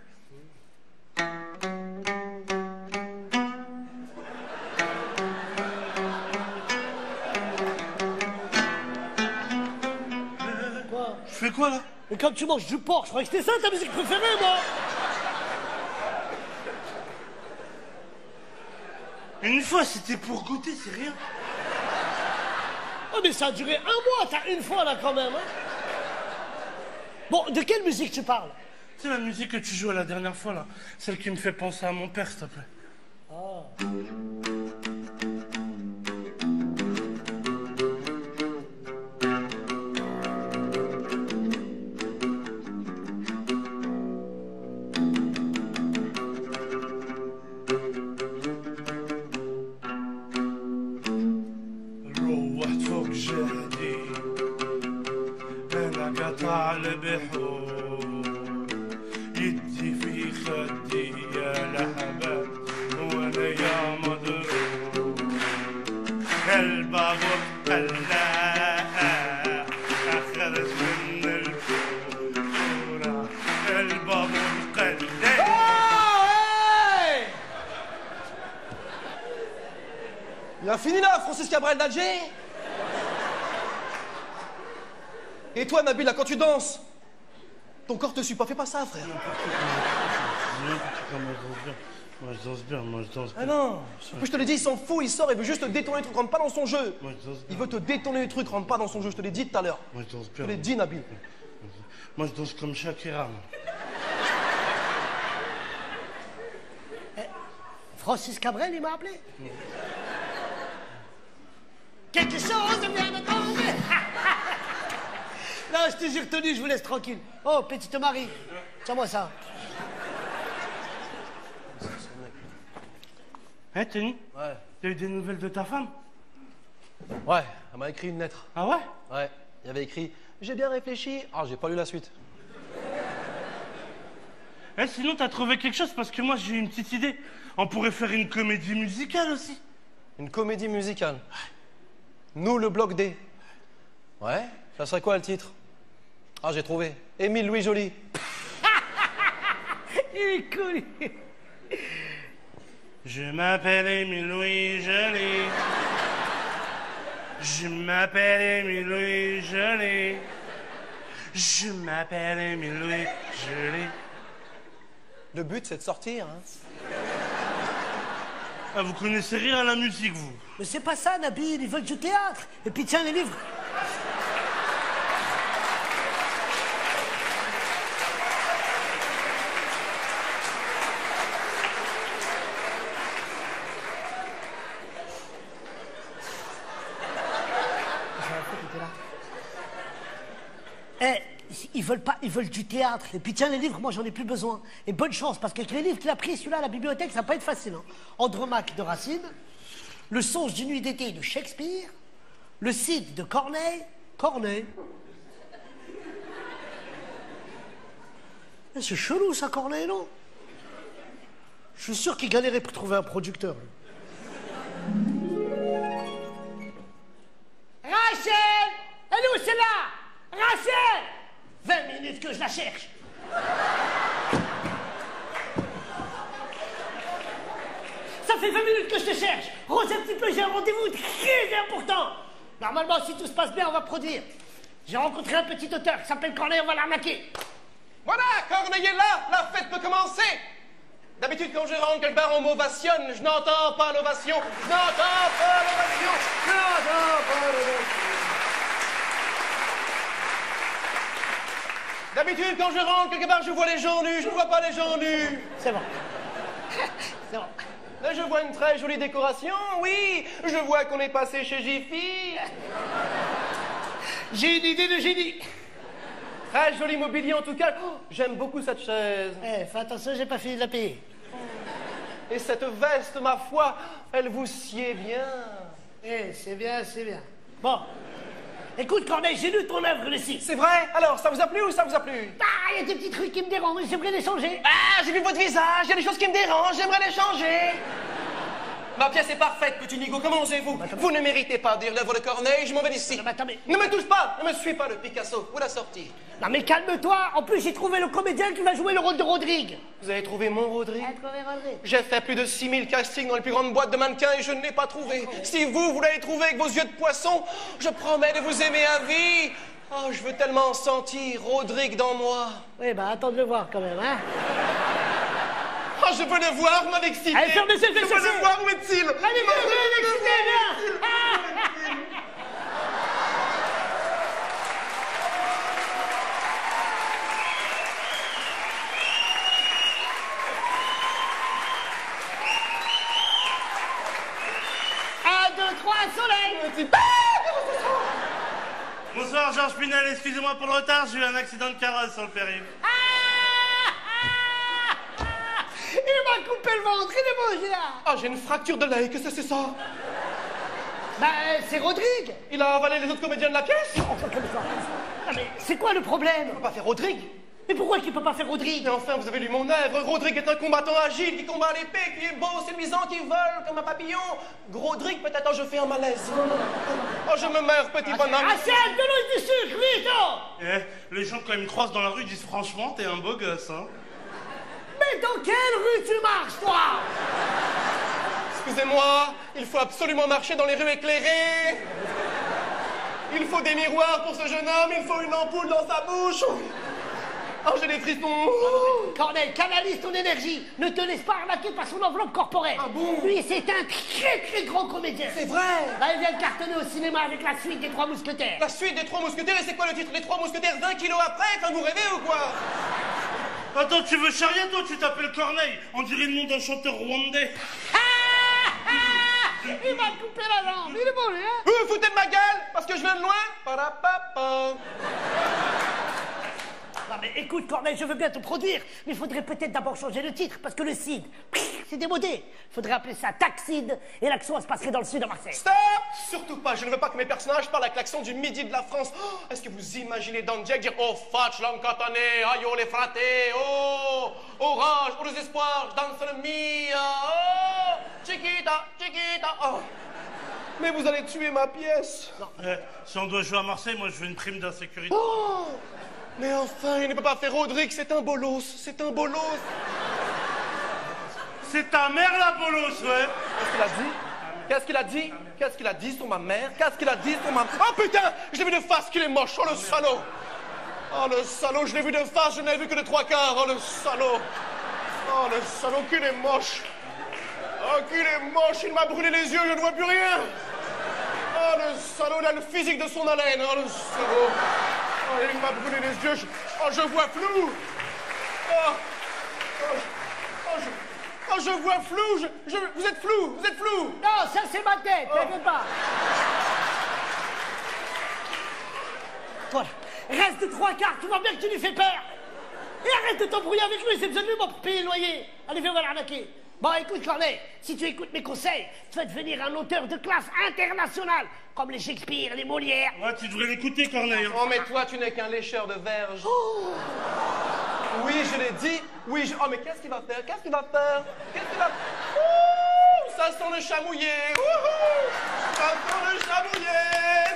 Quoi? Je fais quoi, là? Mais quand tu manges du porc, je croyais que c'était ça ta musique préférée, moi. Une fois, c'était pour goûter, c'est rien. Oh, mais ça a duré 1 mois, t'as une fois, là, quand même, hein. Bon, de quelle musique tu parles? C'est la musique que tu jouais la dernière fois, là. Celle qui me fait penser à mon père, s'il te plaît. Ah. روحت فوق جهدي انا قطع البحور يدي في خدي يا لحباب وانا يا مضروب البابور قلاع اخرج من الكورة البابور قلاع. Il a fini là, Francis Cabrel d'Alger. Et toi, Nabil, là, quand tu danses, ton corps te suit pas. Fais pas ça, frère. Moi, je danse bien. Ah non. Je te l'ai dit, il s'en fout, il sort, il veut juste te détourner les trucs, rentre pas dans son jeu. Moi, je danse bien. Il veut te détourner les trucs, rentre pas dans son jeu. Je te l'ai dit tout à l'heure. Moi, je danse Je bien. te l'ai dit, Nabil. Moi, je danse comme Shakira. Francis Cabrel, il m'a appelé. Quelque chose vient de tomber. Non, je te jure, Tony, je vous laisse tranquille. Oh, petite Marie, tiens-moi ça. Hein, Tony? Ouais. T'as eu des nouvelles de ta femme? Ouais, elle m'a écrit une lettre. Ah ouais? Ouais, il y avait écrit « J'ai bien réfléchi ». Ah, j'ai pas lu la suite. Eh, sinon, t'as trouvé quelque chose? Parce que moi, j'ai une petite idée. On pourrait faire une comédie musicale aussi. Une comédie musicale. Nous, le bloc D. Ouais, ça serait quoi le titre? Ah, j'ai trouvé. Émile Louis Joly. Il est cool. Je m'appelle Émile Louis Joly. Je m'appelle Émile Louis Joly. Je m'appelle Émile Louis Joly. Le but, c'est de sortir, hein. Ah, vous connaissez rien à la musique, vous? Mais c'est pas ça, Nabil, ils veulent du théâtre. Et puis tiens, les livres. Eh, ils veulent pas, ils veulent du théâtre. Et puis tiens, les livres, moi j'en ai plus besoin. Et bonne chance, parce qu'avec les livres qu'il a pris, celui-là, à la bibliothèque, ça va pas être facile. Hein. Andromaque de Racine, Le songe d'une nuit d'été de Shakespeare, Le Cid de Corneille. Corneille. Eh, c'est chelou ça, Corneille, non? Je suis sûr qu'il galérait pour trouver un producteur. Rachel! Elle est où celle-là? Rachel! 20 minutes que je la cherche. Ça fait 20 minutes que je te cherche. Rose, un petit peu, j'ai un rendez-vous très important. Normalement, si tout se passe bien, on va produire. J'ai rencontré un petit auteur qui s'appelle Corneille, on va l'arnaquer. Voilà, Corneille est là, la fête peut commencer. D'habitude, quand je rentre quelque part, on m'ovationne. Je n'entends pas l'ovation. Je n'entends pas l'ovation. Je n'entends pas l'ovation. D'habitude, quand je rentre quelque part, je vois les gens nus. Je ne vois pas les gens nus. C'est bon. C'est bon. Là, je vois une très jolie décoration, oui. Je vois qu'on est passé chez Jiffy. J'ai une idée de génie. Très joli mobilier en tout cas. Oh, j'aime beaucoup cette chaise. Eh, fais attention, j'ai pas fini de la payer. Et cette veste, ma foi, elle vous sied bien. Eh, c'est bien, c'est bien. Bon. Écoute, Corneille, j'ai lu ton œuvre, le Cid. C'est vrai? Alors, ça vous a plu ou ça vous a plu? Ah, il y a des petits trucs qui me dérangent, j'aimerais les changer. Ah, j'ai vu votre visage, il y a des choses qui me dérangent, j'aimerais les changer. Ma pièce est parfaite, petit Nigo, comment osez-vous? Vous ne méritez pas de dire l'œuvre de Corneille, je m'en vais d'ici. Non, mais attends, mais... Ne me touche pas, ne me suis pas le Picasso, où l'a sorti? Non, mais calme-toi. En plus, j'ai trouvé le comédien qui va jouer le rôle de Rodrigue. Vous avez trouvé mon Rodrigue? J'ai trouvé Rodrigue. J'ai fait plus de 6000 castings dans les plus grandes boîtes de mannequins et je ne l'ai pas trouvé. Si vous l'avez trouvé avec vos yeux de poisson, je promets de vous aimer à vie. Oh, je veux tellement sentir Rodrigue dans moi. Oui, bah, attends de le voir quand même, hein. Oh, je veux le voir, vous m'avez excité. Allez, fermez, je veux le voir, où est-il? Allez, viens, excité, viens. Soleil. Bonsoir Georges Pinel, excusez-moi pour le retard, j'ai eu un accident de carrosse sur le périph'. Il m'a coupé le ventre, il est mangé là. Ah, j'ai une fracture de l'œil, qu'est-ce que c'est ça? Bah, c'est Rodrigue. Il a avalé les autres comédiens de la pièce? Enfin, comme ça. Ah, mais c'est quoi le problème? On peut pas faire Rodrigue. Mais pourquoi qu'il peut pas faire Rodrigue? Mais enfin, vous avez lu mon œuvre. Rodrigue est un combattant agile qui combat à l'épée, qui est beau, séduisant, qui vole comme un papillon. Rodrigue, peut-être, oh, je fais un malaise. Oh, je me meurs, petit bonhomme. Rachel, de l'eau et du sucre, vite, oh. Eh, les gens, quand ils me croisent dans la rue, disent franchement, t'es un beau gosse, hein. Mais dans quelle rue tu marches, toi? Excusez-moi, il faut absolument marcher dans les rues éclairées. Il faut des miroirs pour ce jeune homme, il faut une ampoule dans sa bouche. Oh, j'ai des frissons. Corneille, canalise ton énergie. Ne te laisse pas arnaquer par son enveloppe corporelle. Ah bon? Lui, c'est un très très grand comédien. C'est vrai. Là, il vient de cartonner au cinéma avec la suite des Trois Mousquetaires. La suite des Trois Mousquetaires, et c'est quoi le titre des Trois Mousquetaires 20 kilos après? Enfin, vous rêvez ou quoi? Attends, tu veux charrier, toi? Tu t'appelles Corneille. On dirait le nom d'un chanteur rwandais. Il m'a coupé la jambe. Il est bon, lui, hein? Vous vous foutez de ma gueule parce que je viens de loin? Parapapa. Non mais écoute Corneille, je veux bien te produire, mais il faudrait peut-être d'abord changer le titre, parce que le Cid, c'est démodé. Il faudrait appeler ça Taxide, et l'action se passerait dans le sud de Marseille. Stop! Surtout pas, je ne veux pas que mes personnages parlent avec l'accent du midi de la France. Oh, est-ce que vous imaginez Don Jack dire oh fatch l'encatané, aïe oh les fratés, oh orange, au désespoir, je danse le mia, oh chiquita, chiquita, oh. Mais vous allez tuer ma pièce. Non. Si on doit jouer à Marseille, moi je veux une prime d'insécurité. Oh! Mais enfin, il ne peut pas faire Rodrigue, c'est un bolos, c'est un bolos. C'est ta mère la bolos, ouais. Qu'est-ce qu'il a dit? Qu'est-ce qu'il a dit? Qu'est-ce qu'il a dit sur ma mère? Qu'est-ce qu'il a dit sur ma... Oh putain! Je l'ai vu de face qu'il est moche, oh le salaud! Oh le salaud, je l'ai vu de face, je n'ai vu que de trois quarts, oh le salaud! Oh le salaud, qu'il est moche! Oh qu'il est moche, il m'a brûlé les yeux, je ne vois plus rien! Oh le salaud, il a le physique de son haleine, oh le salaud! Oh, il m'a brûlé les yeux, je vois flou! Oh, je vois flou, vous êtes flou, vous êtes flou! Non, ça c'est ma tête, t'inquiète pas. Toi, reste de 3/4, tu vois bien que tu lui fais peur. Et arrête de t'embrouiller avec lui, c'est besoin de lui pour payer le loyer. Allez, viens, on va l'arnaquer. Bon, écoute, Corneille, si tu écoutes mes conseils, tu vas devenir un auteur de classe internationale, comme les Shakespeare, les Molières. Ouais, tu devrais l'écouter, Corneille. Oh, mais toi, tu n'es qu'un lécheur de verge. Oui, je l'ai dit. Oui, oh, mais qu'est-ce qu'il va faire? Qu'est-ce qu'il va faire? Qu'est-ce qu'il va... Ouh, ça sent le chamouillé. Ouhou, ça sent le chamouillé.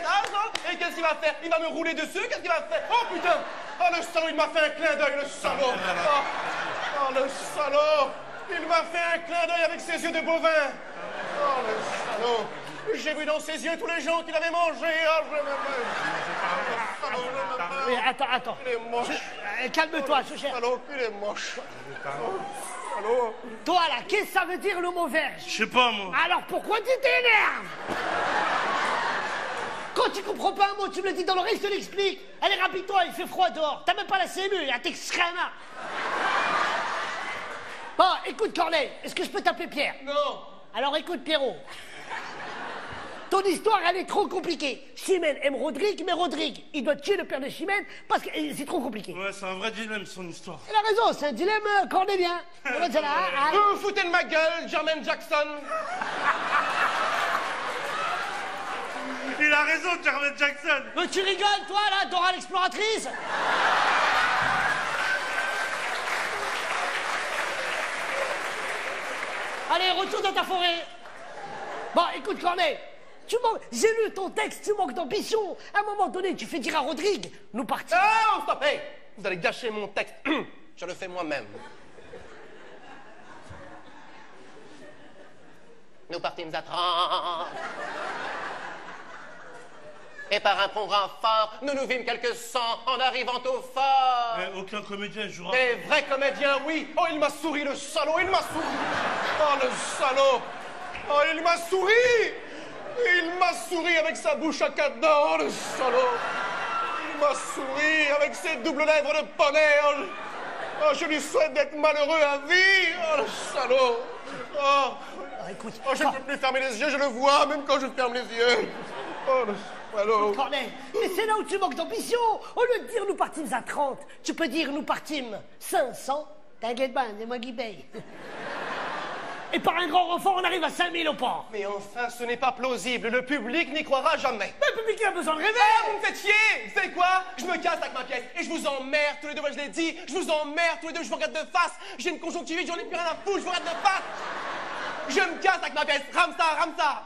Ça sent... Et qu'est-ce qu'il va faire? Il va me rouler dessus? Qu'est-ce qu'il va faire? Oh, putain! Oh, le salaud, il m'a fait un clin d'œil, le salaud. Oh, le salaud. Il m'a fait un clin d'œil avec ses yeux de bovin. Oh, le salaud. J'ai vu dans ses yeux tous les gens qu'il avait mangés. Oh, je l'aimais. Oui, attends. Il est moche. Calme-toi, chouchère. Salaud, il est moche. Oh, salaud. Toi, là, qu'est-ce que ça veut dire le mot verge? Je sais pas, moi. Alors pourquoi tu t'énerves? Quand tu comprends pas un mot, tu me le dis dans l'oreille, je te l'explique. Allez, rapide-toi, il fait froid dehors. T'as même pas la CMU, il y a Texcrana. Bon, écoute, Corneille, est-ce que je peux t'appeler Pierre? Non. Alors écoute, Pierrot. Ton histoire, elle est trop compliquée. Chimène aime Rodrigue, mais Rodrigue, il doit tuer le père de Chimène parce que c'est trop compliqué. Ouais, c'est un vrai dilemme, son histoire. Il a raison, c'est un dilemme cornélien. Vous vous foutez de ma gueule, Jermaine Jackson. Il a raison, Jermaine Jackson. Mais tu rigoles, toi, là, Dora l'exploratrice? Allez, retourne dans ta forêt. Bon, écoute, Corneille, j'ai lu ton texte, tu manques d'ambition. À un moment donné, tu fais dire à Rodrigue, nous partons. Oh, stop, hey, vous allez gâcher mon texte. Je le fais moi-même. Nous partîmes à 30. Et par un programme fort, nous nous vîmes quelques cents en arrivant au fort. Mais aucun comédien jouera. Des vrais comédiens, oui. Oh, il m'a souri, le salaud, il m'a souri. Oh, le salaud. Oh, il m'a souri. Il m'a souri avec sa bouche à quatre dents, oh, le salaud. Il m'a souri avec ses doubles lèvres de poney. Oh, je lui souhaite d'être malheureux à vie. Oh, le salaud. Oh, Écoute, je ne peux plus fermer les yeux, je le vois, même quand je ferme les yeux. Oh, le salaud. Corneille, mais c'est là où tu manques d'ambition. Au lieu de dire nous partîmes à 30, tu peux dire nous partîmes 500. T'inquiète pas, c'est moi qui paye. Et par un grand renfort, on arrive à 5000 au port. Mais enfin, ce n'est pas plausible. Le public n'y croira jamais. Mais le public il a besoin de rêver. Ah, vous me faites chier. Vous savez quoi? Je me casse avec ma pièce et je vous emmerde tous les deux. Moi, je l'ai dit. Je vous emmerde tous les deux. Je vous regarde de face. J'ai une conjonctivite, j'en ai plus rien à foutre. Je vous regarde de face. Je me casse avec ma pièce. Ramsa.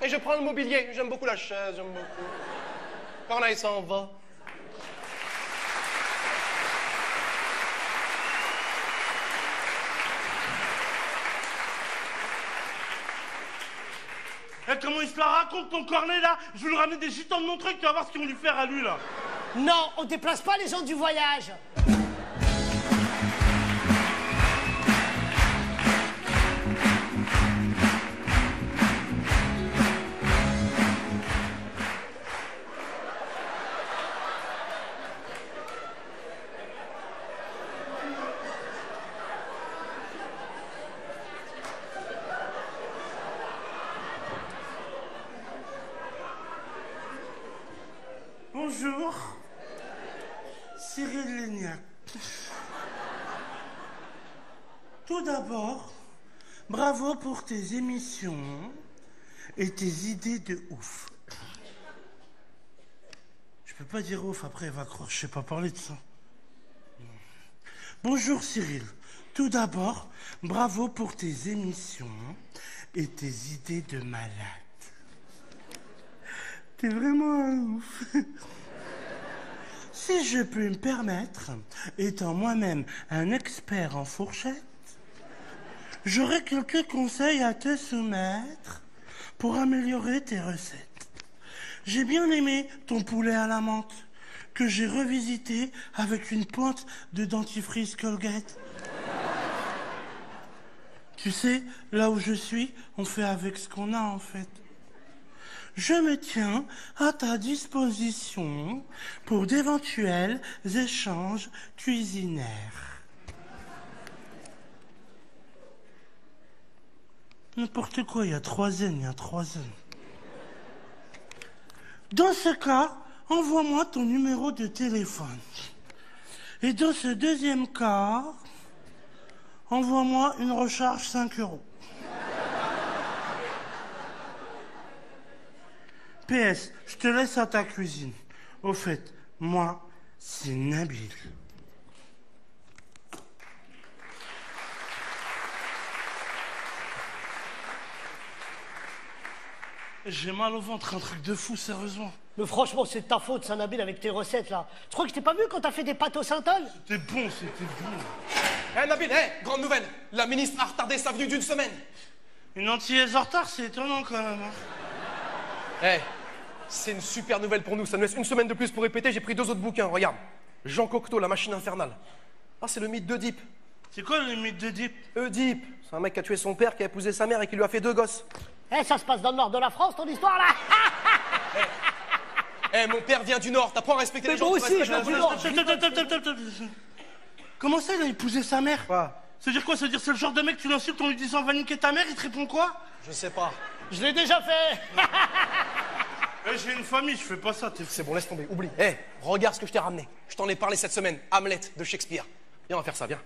Et je prends le mobilier. J'aime beaucoup la chaise, j'aime beaucoup. Corneille s'en va. Et comment il se la raconte, ton Corneille, là? Je vais lui ramener des gitans de mon truc, tu vas voir ce qu'ils vont lui faire à lui, là. Non, on déplace pas les gens du voyage. Bonjour, Cyril Lignac. Tout d'abord, bravo pour tes émissions et tes idées de ouf. Je peux pas dire ouf, après elle va croire, je sais pas parler de ça. Bonjour Cyril, tout d'abord, bravo pour tes émissions et tes idées de malade. T'es vraiment un ouf. Si je peux me permettre, étant moi-même un expert en fourchette, j'aurais quelques conseils à te soumettre pour améliorer tes recettes. J'ai bien aimé ton poulet à la menthe, que j'ai revisité avec une pointe de dentifrice Colgate. Tu sais, là où je suis, on fait avec ce qu'on a en fait. Je me tiens à ta disposition pour d'éventuels échanges cuisinaires. N'importe quoi, il y a 3 N. Dans ce cas, envoie-moi ton numéro de téléphone. Et dans ce deuxième cas, envoie-moi une recharge 5 €. PS, je te laisse à ta cuisine. Au fait, moi, c'est Nabil. J'ai mal au ventre, un truc de fou, sérieusement. Mais franchement, c'est de ta faute, ça, Nabil, avec tes recettes, là. Tu crois que je t'ai pas vu quand t'as fait des pâtes au synthol? C'était bon, c'était bon. Eh Nabil, grande nouvelle. La ministre a retardé sa venue d'1 semaine. Une antillaise en retard, c'est étonnant quand même. C'est une super nouvelle pour nous. Ça nous laisse 1 semaine de plus pour répéter. J'ai pris 2 autres bouquins. Regarde. Jean Cocteau, La machine infernale. Ah, c'est le mythe d'Oedipe. C'est quoi le mythe d'Oedipe? Oedipe. C'est un mec qui a tué son père, qui a épousé sa mère et qui lui a fait 2 gosses. Ça se passe dans le nord de la France, ton histoire, là. Mon père vient du Nord. T'apprends à respecter les gens. moi aussi, qui je respectent viens la du Nord. Attends. Comment ça, il a épousé sa mère? Quoi? Ça veut dire quoi? Ça veut dire c'est le genre de mec, tu l'insultes en lui disant va niquer ta mère, il te répond quoi? Je sais pas. Je l'ai déjà fait. J'ai une famille, je fais pas ça, t'es... C'est bon, laisse tomber. Oublie. Regarde ce que je t'ai ramené. Je t'en ai parlé cette semaine. Hamlet de Shakespeare. Viens, on va faire ça, viens.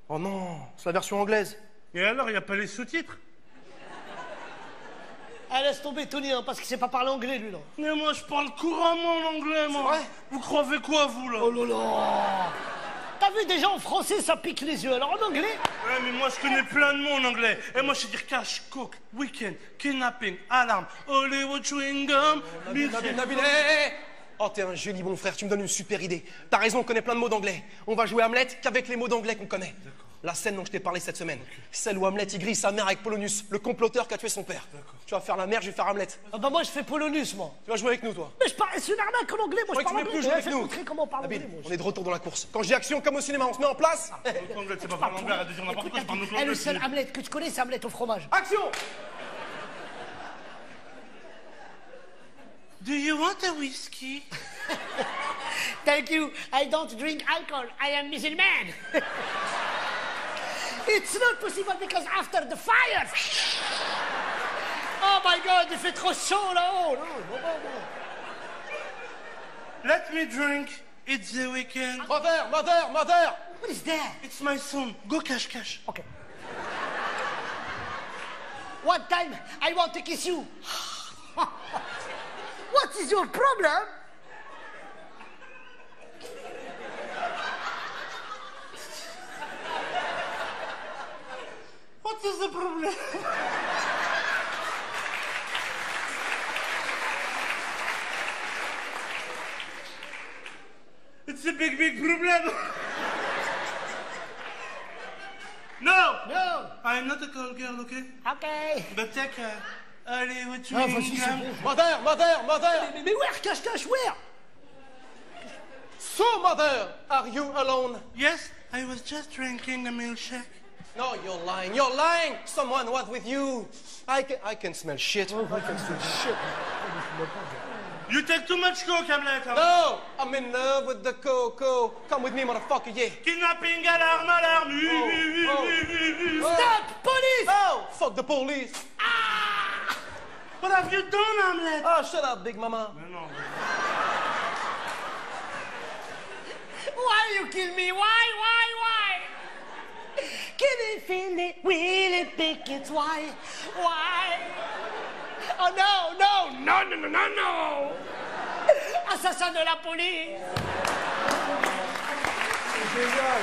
Oh non, c'est la version anglaise. Et alors, il n'y a pas les sous-titres? Laisse tomber Tony, hein, parce qu'il sait pas parler anglais, lui, là. Mais moi, je parle couramment l'anglais, moi. C'est vrai? Vous croyez quoi, vous, là? Oh là là. T'as vu, déjà en français, ça pique les yeux. Alors en anglais? Ouais, mais moi, je connais plein de mots en anglais. Et moi, je sais dire cash, coke, weekend, kidnapping, alarme, Hollywood chewing gum, Nabil, Oh, t'es un joli bon frère, tu me donnes une super idée. T'as raison, on connaît plein de mots d'anglais. On va jouer Hamlet qu'avec les mots d'anglais qu'on connaît. La scène dont je t'ai parlé cette semaine. Celle où Hamlet y grille sa mère avec Polonius, le comploteur qui a tué son père. Tu vas faire la mère, je vais faire Hamlet. Ah bah moi, je fais Polonius, moi. Tu vas jouer avec nous, toi. Mais je parle, c'est une arnaque en anglais, moi, je Ouais, tu parle veux anglais. plus jouer avec Je vais nous. te montrer comment on parle Nabil, anglais, moi. on est de retour dans la course. Quand je dis action, comme au cinéma, on se met en place. L'anglais, c'est pas vraiment anglais, arrête de dire n'importe quoi, je parle Le seul Hamlet que tu connais, c'est Hamlet au fromage. Action! Do you want a whiskey? Thank you. I don't drink alcohol. I am musulman. It's not possible because after the fire. Oh my God, il fait trop chaud là-haut. Let me drink. It's the weekend. Mother! What is that? It's my son. Go cash. Okay. One time, I want to kiss you. What is your problem? What is the problem? It's a big problem. No! I'm not a call girl, okay? Okay. But take Hollywood Ah, vas-y, chewing c'est gum. bon. Mother! Mais where, cache, where? So, mother, are you alone? Yes, I was just drinking a milkshake. No, you're lying. Someone was with you. I can smell shit. You take too much coke, Hamlet. Huh? No, I'm in love with the cocoa. Come with me, motherfucker, yeah. Kidnapping, alarme. Stop! Police! Oh, fuck the police. What have you done, Hamlet? Oh, shut up, big mama. Why you kill me? Why? Can it feel it? Will it pick it? Why? Oh no! Assassin de la police! C'est génial.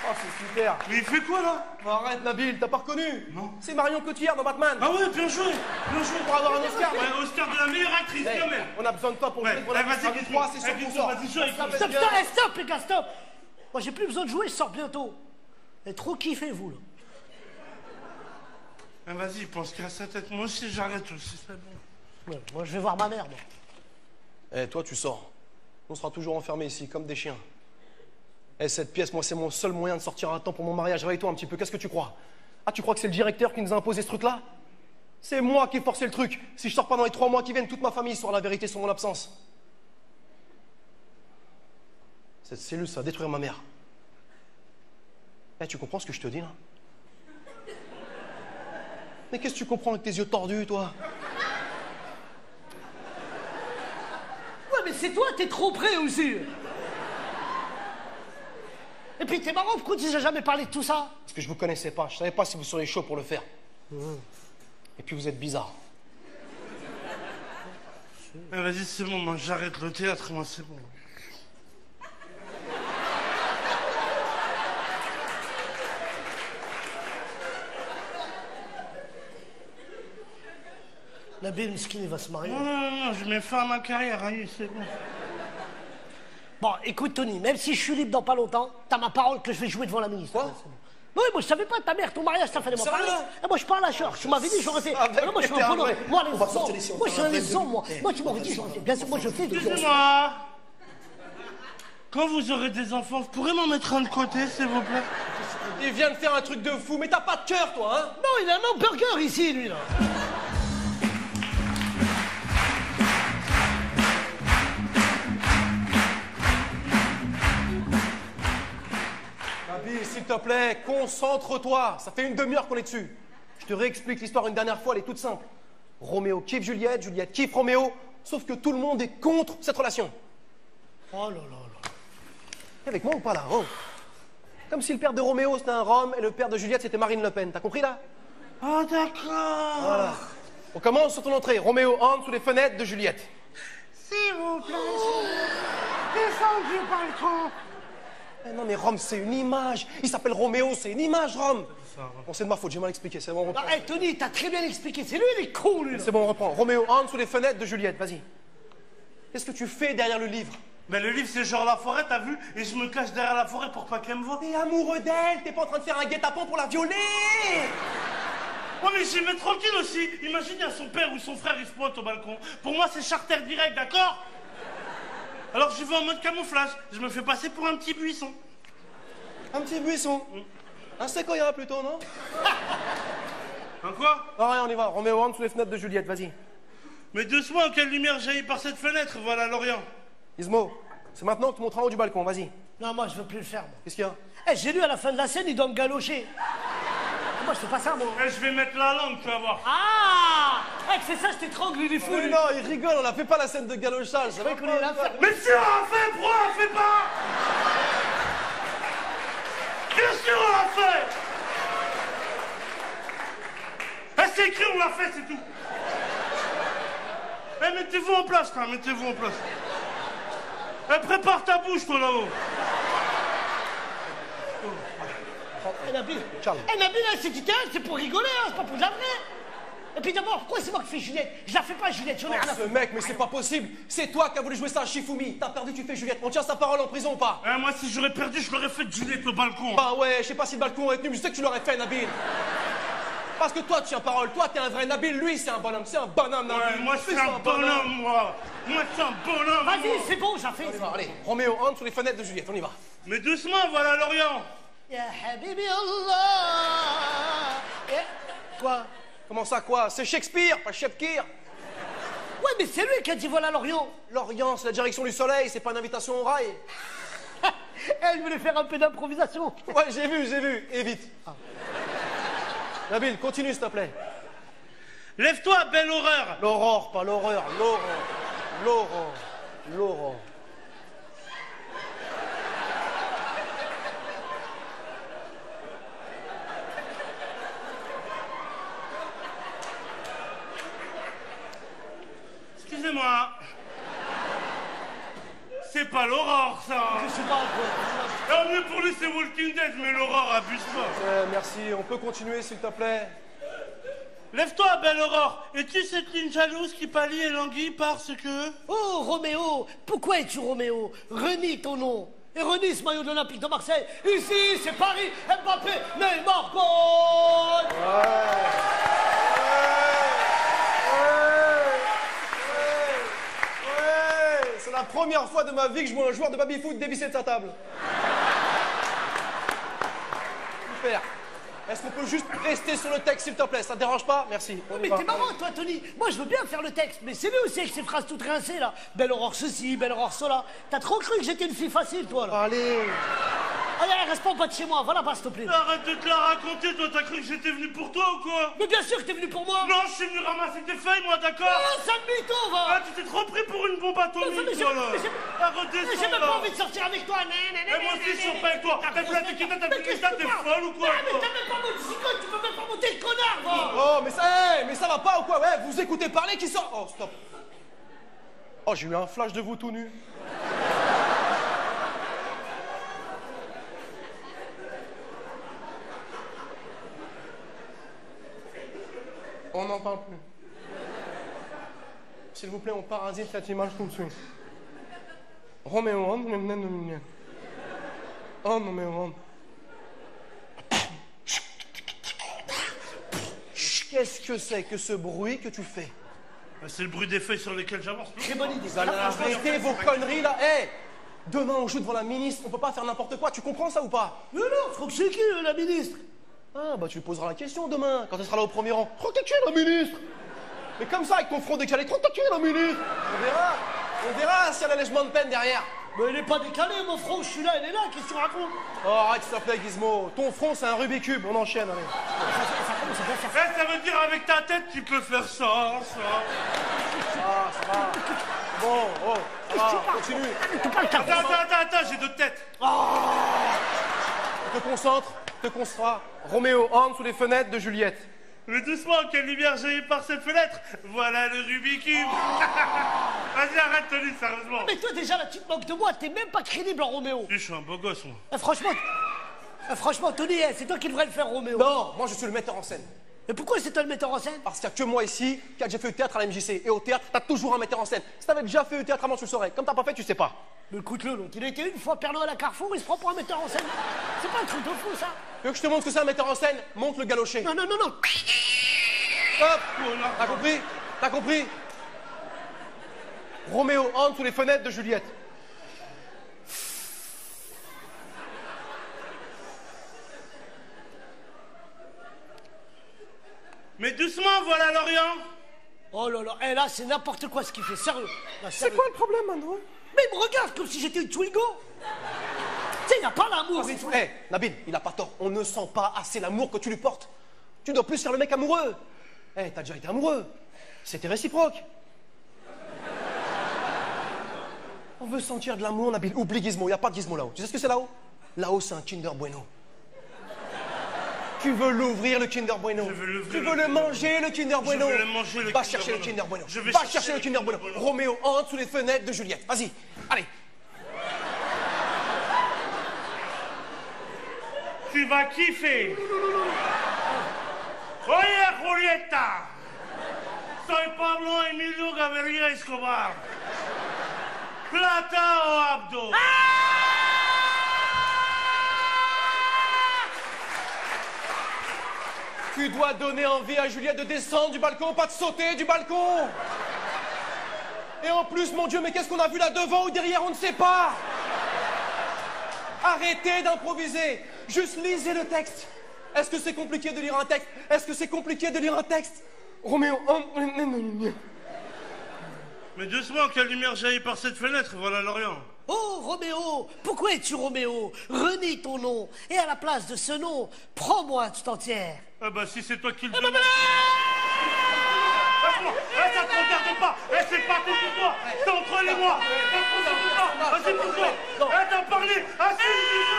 Oh, c'est super. Mais il fait quoi, là? Oh, arrête, Nabil, t'as pas reconnu? Non. C'est Marion Cotillard dans Batman. Ah ouais, bien joué. Pour avoir un Oscar. Ouais, Oscar de la meilleure actrice, quand même. On a besoin de toi pour jouer pour la vas-y, Miss 3, c'est sûr qu'on sort. vas-y, joue avec nous. Stop, les gars, stop! Moi, j'ai plus besoin de jouer, je sors bientôt. Et trop kiffé, vous, là. Ah, vas-y, il pense qu'à sa tête. Moi aussi, j'arrête aussi, c'est bon. Ouais, moi, je vais voir ma mère, moi. Toi, tu sors. On sera toujours enfermés ici, comme des chiens. Cette pièce, moi, c'est mon seul moyen de sortir à temps pour mon mariage. Réveille-toi un petit peu, qu'est-ce que tu crois? Ah, tu crois que c'est le directeur qui nous a imposé ce truc-là? C'est moi qui ai forcé le truc. Si je sors pas dans les 3 mois qui viennent, toute ma famille saura la vérité sur mon absence. Cette cellule, ça va détruire ma mère. Tu comprends ce que je te dis, là? Mais qu'est-ce que tu comprends avec tes yeux tordus, toi? Ouais, mais c'est toi, t'es trop près aussi. Et puis t'es marrant, pourquoi tu nous as jamais parlé de tout ça? Parce que je vous connaissais pas, je savais pas si vous seriez chaud pour le faire. Et puis vous êtes bizarre. Vas-y, c'est bon, moi j'arrête le théâtre, moi c'est bon. Nabil Miskin, il va se marier. Non, je mets fin à ma carrière, allez, c'est bon. Bon, écoute, Tony, même si je suis libre dans pas longtemps, t'as ma parole que je vais jouer devant la ministre. Quoi? Ouais, c'est bon. Oui, moi je savais pas, ta mère, ton mariage, ça fallait m'en Sérieux? parler. Et moi je parle à Georges, tu m'avais dit, j'aurais fait. Avec Non, moi je suis t'es un un bonhomme. vrai. Moi, les On va hommes, sortir d'ici, on moi je suis va un faire les hommes, moi. Moi tu m'aurais dit, j'aurais fait. Bien sûr, moi je fais. Excusez-moi. Quand vous aurez des enfants, vous pourrez m'en mettre un de côté, s'il vous plaît? Il vient de faire un truc de fou, mais t'as pas de cœur, toi, hein? Non, il a un hamburger ici, lui, là. Nabil, s'il te plaît, concentre-toi. Ça fait une demi-heure qu'on est dessus. Je te réexplique l'histoire une dernière fois, elle est toute simple. Roméo kiffe Juliette, Juliette kiffe Roméo, sauf que tout le monde est contre cette relation. Oh là là là. T'es avec moi ou pas, là? Oh. Comme si le père de Roméo, c'était un Rome, et le père de Juliette, c'était Marine Le Pen. T'as compris, là? Ah, d'accord. Voilà. On commence sur ton entrée. Roméo entre sous les fenêtres de Juliette. S'il vous plaît, descends du balcon. Eh non, mais Rome, c'est une image. Il s'appelle Roméo, c'est une image, Rome. Bon, c'est de ma faute, j'ai mal expliqué. C'est bon, on reprend. Non, hé, Tony, t'as très bien expliqué. C'est lui, il est con, lui. Là. C'est bon, on reprend. Roméo entre sous les fenêtres de Juliette, vas-y. Qu'est-ce que tu fais derrière le livre? Mais le livre, c'est genre la forêt, t'as vu? Et je me cache derrière la forêt pour pas qu'elle me voie. T'es amoureux d'elle, t'es pas en train de faire un guet-apens pour la violer. Ouais, mais j'y mets tranquille aussi. Imagine, il y a son père ou son frère, il se pointe au balcon. Pour moi, c'est charter direct, d'accord? Alors, j'y vais en mode camouflage. Je me fais passer pour un petit buisson. Un petit buisson. Un séquoia plutôt, non? Un quoi? Non, rien, on y va. Roméo entre sous les fenêtres de Juliette, vas-y. Mais doucement, quelle lumière jaillit par cette fenêtre? Voilà l'Orient. Ismo, c'est maintenant que tu montres en haut du balcon, vas-y. Non, moi, je veux plus le faire, moi. Qu'est-ce qu'il y a? Eh, j'ai lu à la fin de la scène, il doit me galocher. Moi, je fais pas ça, moi. Eh, je vais mettre la langue, tu vas voir. Ah! Eh, fais ça, je t'étrangle, il est fou, Mais lui. non, il rigole, on a fait pas la scène de galochage. Ça va qu'on est là, faire. Mais si on l'a fait, pourquoi on l'a fait pas? Bien sûr on l'a fait. Eh, c'est écrit, on l'a fait, c'est tout. Eh, mettez-vous en place, là, mettez-vous en place. Eh, prépare ta bouche, toi, là-haut. Eh, Nabil, Ciao. eh, Nabil, c'est du théâtre, c'est pour rigoler, hein, c'est pas pour de la vraie. Et puis d'abord, pourquoi c'est moi qui fais Juliette? Je la fais pas, Juliette, j'en ai rien à Ce foutre. mec, mais c'est pas possible. C'est toi qui as voulu jouer ça à Shifumi. T'as perdu, tu fais Juliette. On tient sa parole en prison ou pas? Eh, moi, si j'aurais perdu, je l'aurais fait de Juliette au balcon. Bah ouais, je sais pas si le balcon aurait tenu, mais je sais que tu l'aurais fait, Nabil. Parce que toi, tu tiens parole. Toi, t'es un vrai Nabil. Lui, c'est un bonhomme. C'est un bonhomme, Nabil. Ouais, moi, Lui, c'est un bonhomme, moi. Moi, c'est un bonhomme. Vas-y, moi. c'est bon, j'en fais. On y va, allez. Roméo entre sous les fenêtres de Juliette. On y va. Mais doucement, voilà l'Orient. Ya Habibi Allah. Quoi? Comment ça, quoi? C'est Shakespeare, pas Shepkir. Ouais, mais c'est lui qui a dit voilà l'Orient. L'Orient, c'est la direction du soleil. C'est pas une invitation au rail. Elle voulait faire un peu d'improvisation. Ouais, j'ai vu. Et vite. Nabil, continue, s'il te plaît. Lève-toi, belle horreur. L'aurore, pas l'horreur. L'aurore. Excusez-moi. C'est pas l'aurore, ça. Je sais pas quoi. Ah, mieux pour lui, c'est Walking Dead, mais l'aurore, abuse pas. Merci, on peut continuer, s'il te plaît. Lève-toi, belle aurore. Es-tu cette ligne jalouse qui pâlit et languit parce que... Oh, Roméo, pourquoi es-tu Roméo? Renie ton nom. Et renie ce maillot de l'Olympique de Marseille. Ici, c'est Paris, Mbappé, Neymar, goal. C'est la première fois de ma vie que je vois un joueur de baby-foot dévisser de sa table. Super. Est-ce qu'on peut juste rester sur le texte, s'il te plaît? Ça te dérange pas? Merci. On y Mais va. t'es marrant, toi, Tony. Moi, je veux bien faire le texte, mais c'est lui aussi avec ses phrases toutes rincées, là. Belle aurore ceci, belle aurore cela. T'as trop cru que j'étais une fille facile, toi, là. Allez. Allez, reste pas en bas de chez moi, voilà pas, s'il te plaît. Arrête de te la raconter, toi, t'as cru que j'étais venu pour toi ou quoi? Mais bien sûr que t'es venu pour moi. Non, je suis venu ramasser tes feuilles, moi, d'accord? Oh, sale mytho, va. Ah, tu t'es trop pris pour une bombe atomique, toi, là. Arrête de J'ai même pas envie de sortir avec toi. Et moi aussi, je sors pas avec toi. T'as pris la tequila, t'as pris ça, t'es folle ou quoi? Mais t'as même pas mon psychote, tu peux même pas monter le connard, va. Oh, mais ça va pas ou quoi? Ouais, vous écoutez parler qui sort. Oh, stop. Oh, j'ai eu un flash de vous tout nu. On n'en parle plus. S'il vous plaît, on parasite cette image tout de suite. Roméo, on me mène de lumière. Oh, Roméo, Qu'est-ce que c'est que ce bruit que tu fais? C'est le bruit des feuilles sur lesquelles j'avance. Très bonne idée. Vous allez arrêter vos conneries là. Hé, demain on joue devant la ministre, on peut pas faire n'importe quoi, tu comprends ça ou pas? Mais non, je crois que c'est qui, la ministre? Ah bah tu lui poseras la question demain, quand elle sera là au premier rang. Je crois que t'es qui la ministre? Mais comme ça, avec ton front décalé, je crois que t'es qui la ministre? On verra s'il y a l'allègement de peine derrière. Mais il est pas décalé, mon front, je suis là, elle est là, qu'est-ce que tu racontes? Oh arrête s'il te plaît Gizmo, ton front c'est un Rubik's Cube, on enchaîne allez. Ça commence à bien faire. Ça veut dire avec ta tête, tu peux faire ça, ça. Ah ça va. Bon, oh, ça va, continue. Attends, j'ai deux têtes. Te concentre, te concentre. Roméo entre sous les fenêtres de Juliette. Mais doucement, quelle lumière jaillit par cette fenêtre. Voilà le Rubik's Cube. Vas-y, arrête, Tony, sérieusement. Mais toi, déjà, là, tu te moques de moi, t'es même pas crédible en Roméo. Je suis un beau gosse, moi. Franchement, Tony, c'est toi qui devrais le faire, Roméo. Non, moi je suis le metteur en scène. Mais pourquoi c'est toi le metteur en scène? Parce qu'il n'y a que moi ici qui a déjà fait le théâtre à la MJC. Et au théâtre, t'as toujours un metteur en scène. Si t'avais déjà fait le théâtre avant, tu le saurais. Comme t'as pas fait, tu sais pas. Mais écoute-le, l'autre, il a été une fois Père Noël à Carrefour, il se prend pour un metteur en scène. C'est pas un truc de fou, ça. Tu veux que je te montre ce que c'est un metteur en scène? Monte le galocher. Non. Hop. T'as compris? T'as compris? Roméo entre sous les fenêtres de Juliette. Mais doucement, voilà Lorient. Oh là là, là, c'est n'importe quoi ce qu'il fait, sérieux. Là, C'est sérieux. quoi le problème maintenant? Mais il me regarde comme si j'étais une Twingo. Tu sais, il n'a pas l'amour. et tout. Hé, Nabil, il a pas tort. On ne sent pas assez l'amour que tu lui portes. Tu dois plus faire le mec amoureux. Hé, t'as déjà été amoureux. C'était réciproque. On veut sentir de l'amour, Nabil. Oublie Gizmo, il n'y a pas de Gizmo là-haut. Tu sais ce que c'est là-haut? Là-haut, c'est un Kinder Bueno. Tu veux l'ouvrir, le Kinder Bueno. Je veux l'ouvrir, Tu veux le manger, le Kinder Bueno. Je veux le manger, le Va Kinder chercher le Bueno. Kinder Bueno. Je vais Va chercher chercher le le Kinder Kinder Bueno. Bueno. Roméo entre sous les fenêtres de Juliette. Vas-y, allez. Tu vas kiffer. Oye, Julieta. Soy Pablo Emilio Gaviria Escobar. Plata o Abdo. Tu dois donner envie à Juliette de descendre du balcon, pas de sauter du balcon. Et en plus, mon Dieu, mais qu'est-ce qu'on a vu là devant ou derrière, on ne sait pas. Arrêtez d'improviser. Juste lisez le texte. Est-ce que c'est compliqué de lire un texte? Est-ce que c'est compliqué de lire un texte? Roméo, Mais doucement, quelle lumière jaillit par cette fenêtre, voilà Lorient. Oh, Roméo, pourquoi es-tu Roméo? Renie ton nom. Et à la place de ce nom, prends-moi tout entière. Ah bah si c'est toi qui le bah, demandes. Lâche-moi. Ça te regarde pas. C'est pas tout pour toi. C'est entre les mois. C'est pour toi. T'as parlé. C'est une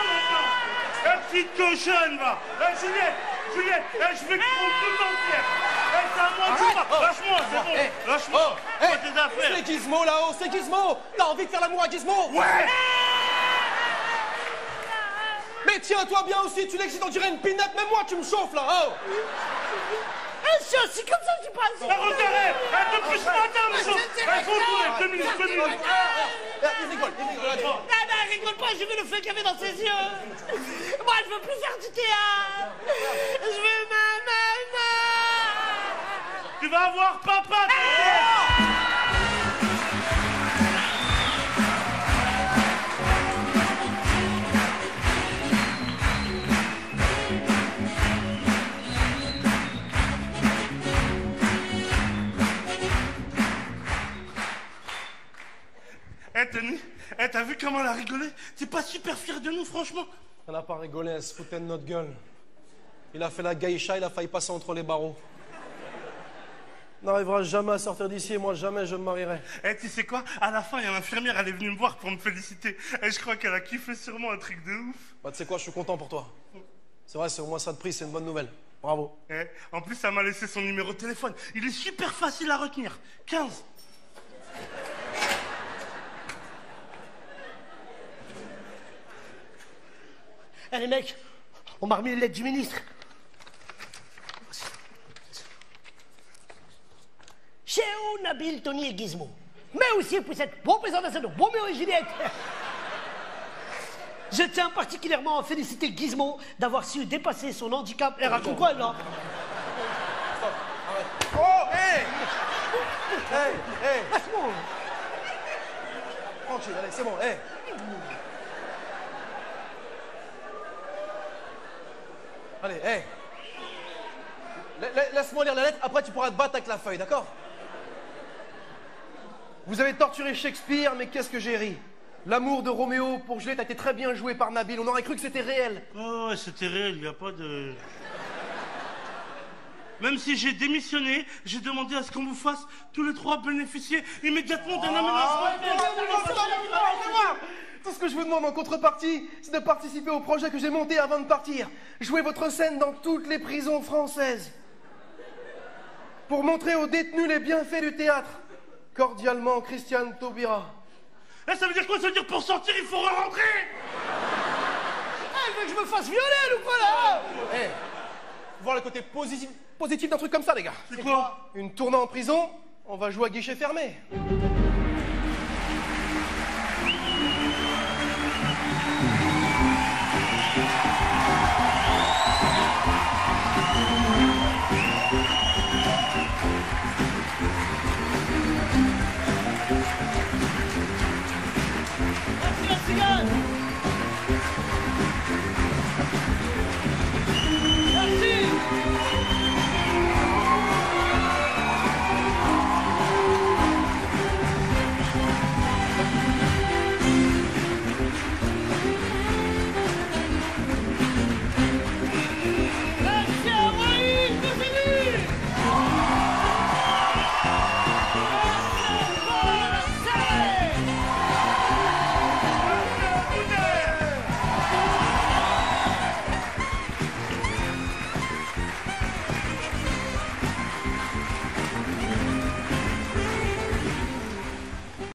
maintenant. Petite cochonne, va. Juliette, je vais te prendre tout entière. C'est à moi de pas. Lâche-moi, c'est bon. Lâche-moi. Fais tes affaires. c'est Gizmo là-haut, c'est Gizmo. T'as envie de faire l'amour à Gizmo? Ouais. Mais tiens-toi bien aussi, tu l'excites, on dirait une pinette, même moi tu me chauffes là, oh. C'est comme ça que tu passes. Arrête. Depuis ce matin, me chauffe. Faut 2 minutes. Il rigole. Non, rigole pas, j'ai vu le feu qu'il y avait dans ses yeux. Moi, je veux plus faire du théâtre. Je veux ma maman. Tu vas avoir papa. Tony, t'as vu comment elle a rigolé? T'es pas super fier de nous, franchement? Elle n'a pas rigolé, elle se foutait de notre gueule. Il a fait la geisha, il a failli passer entre les barreaux. On n'arrivera jamais à sortir d'ici et moi, jamais je me marierai. Eh, tu sais quoi? À la fin, il y a l'infirmière, elle est venue me voir pour me féliciter. Et je crois qu'elle a kiffé sûrement un truc de ouf. Bah, tu sais quoi, je suis content pour toi. C'est vrai, c'est au moins ça de prix, c'est une bonne nouvelle. Bravo. Eh, en plus, elle m'a laissé son numéro de téléphone. Il est super facile à retenir. 15. Eh les mecs, on m'a remis les lettres du ministre. Cher Nabil, Tony et Gizmo, mais aussi pour cette bonne présentation de Roméo et Juliette. Je tiens particulièrement à féliciter Gizmo d'avoir su dépasser son handicap. Elle raconte quoi, là? Oh, hé! Hé, hé! Lâche-moi. Tranquille, allez, c'est bon, hé! Allez, hé! Laisse-moi lire la lettre, après tu pourras te battre avec la feuille, d'accord? Vous avez torturé Shakespeare, mais qu'est-ce que j'ai ri! L'amour de Roméo pour Juliette a été très bien joué par Nabil. On aurait cru que c'était réel. Oh, ouais, c'était réel, il n'y a pas de... Même si j'ai démissionné, j'ai demandé à ce qu'on vous fasse tous les 3 bénéficier immédiatement d'un aménagement. Tout ce que je vous demande en contrepartie, c'est de participer au projet que j'ai monté avant de partir. Jouer votre scène dans toutes les prisons françaises. Pour montrer aux détenus les bienfaits du théâtre. Cordialement, Christiane Taubira. Eh, ça veut dire quoi? Ça veut dire pour sortir, il faut rentrer. Elle veut que je me fasse violer ou quoi, là? Eh, voir le côté positif d'un truc comme ça, les gars. C'est quoi? Une tournée en prison, on va jouer à guichet fermé.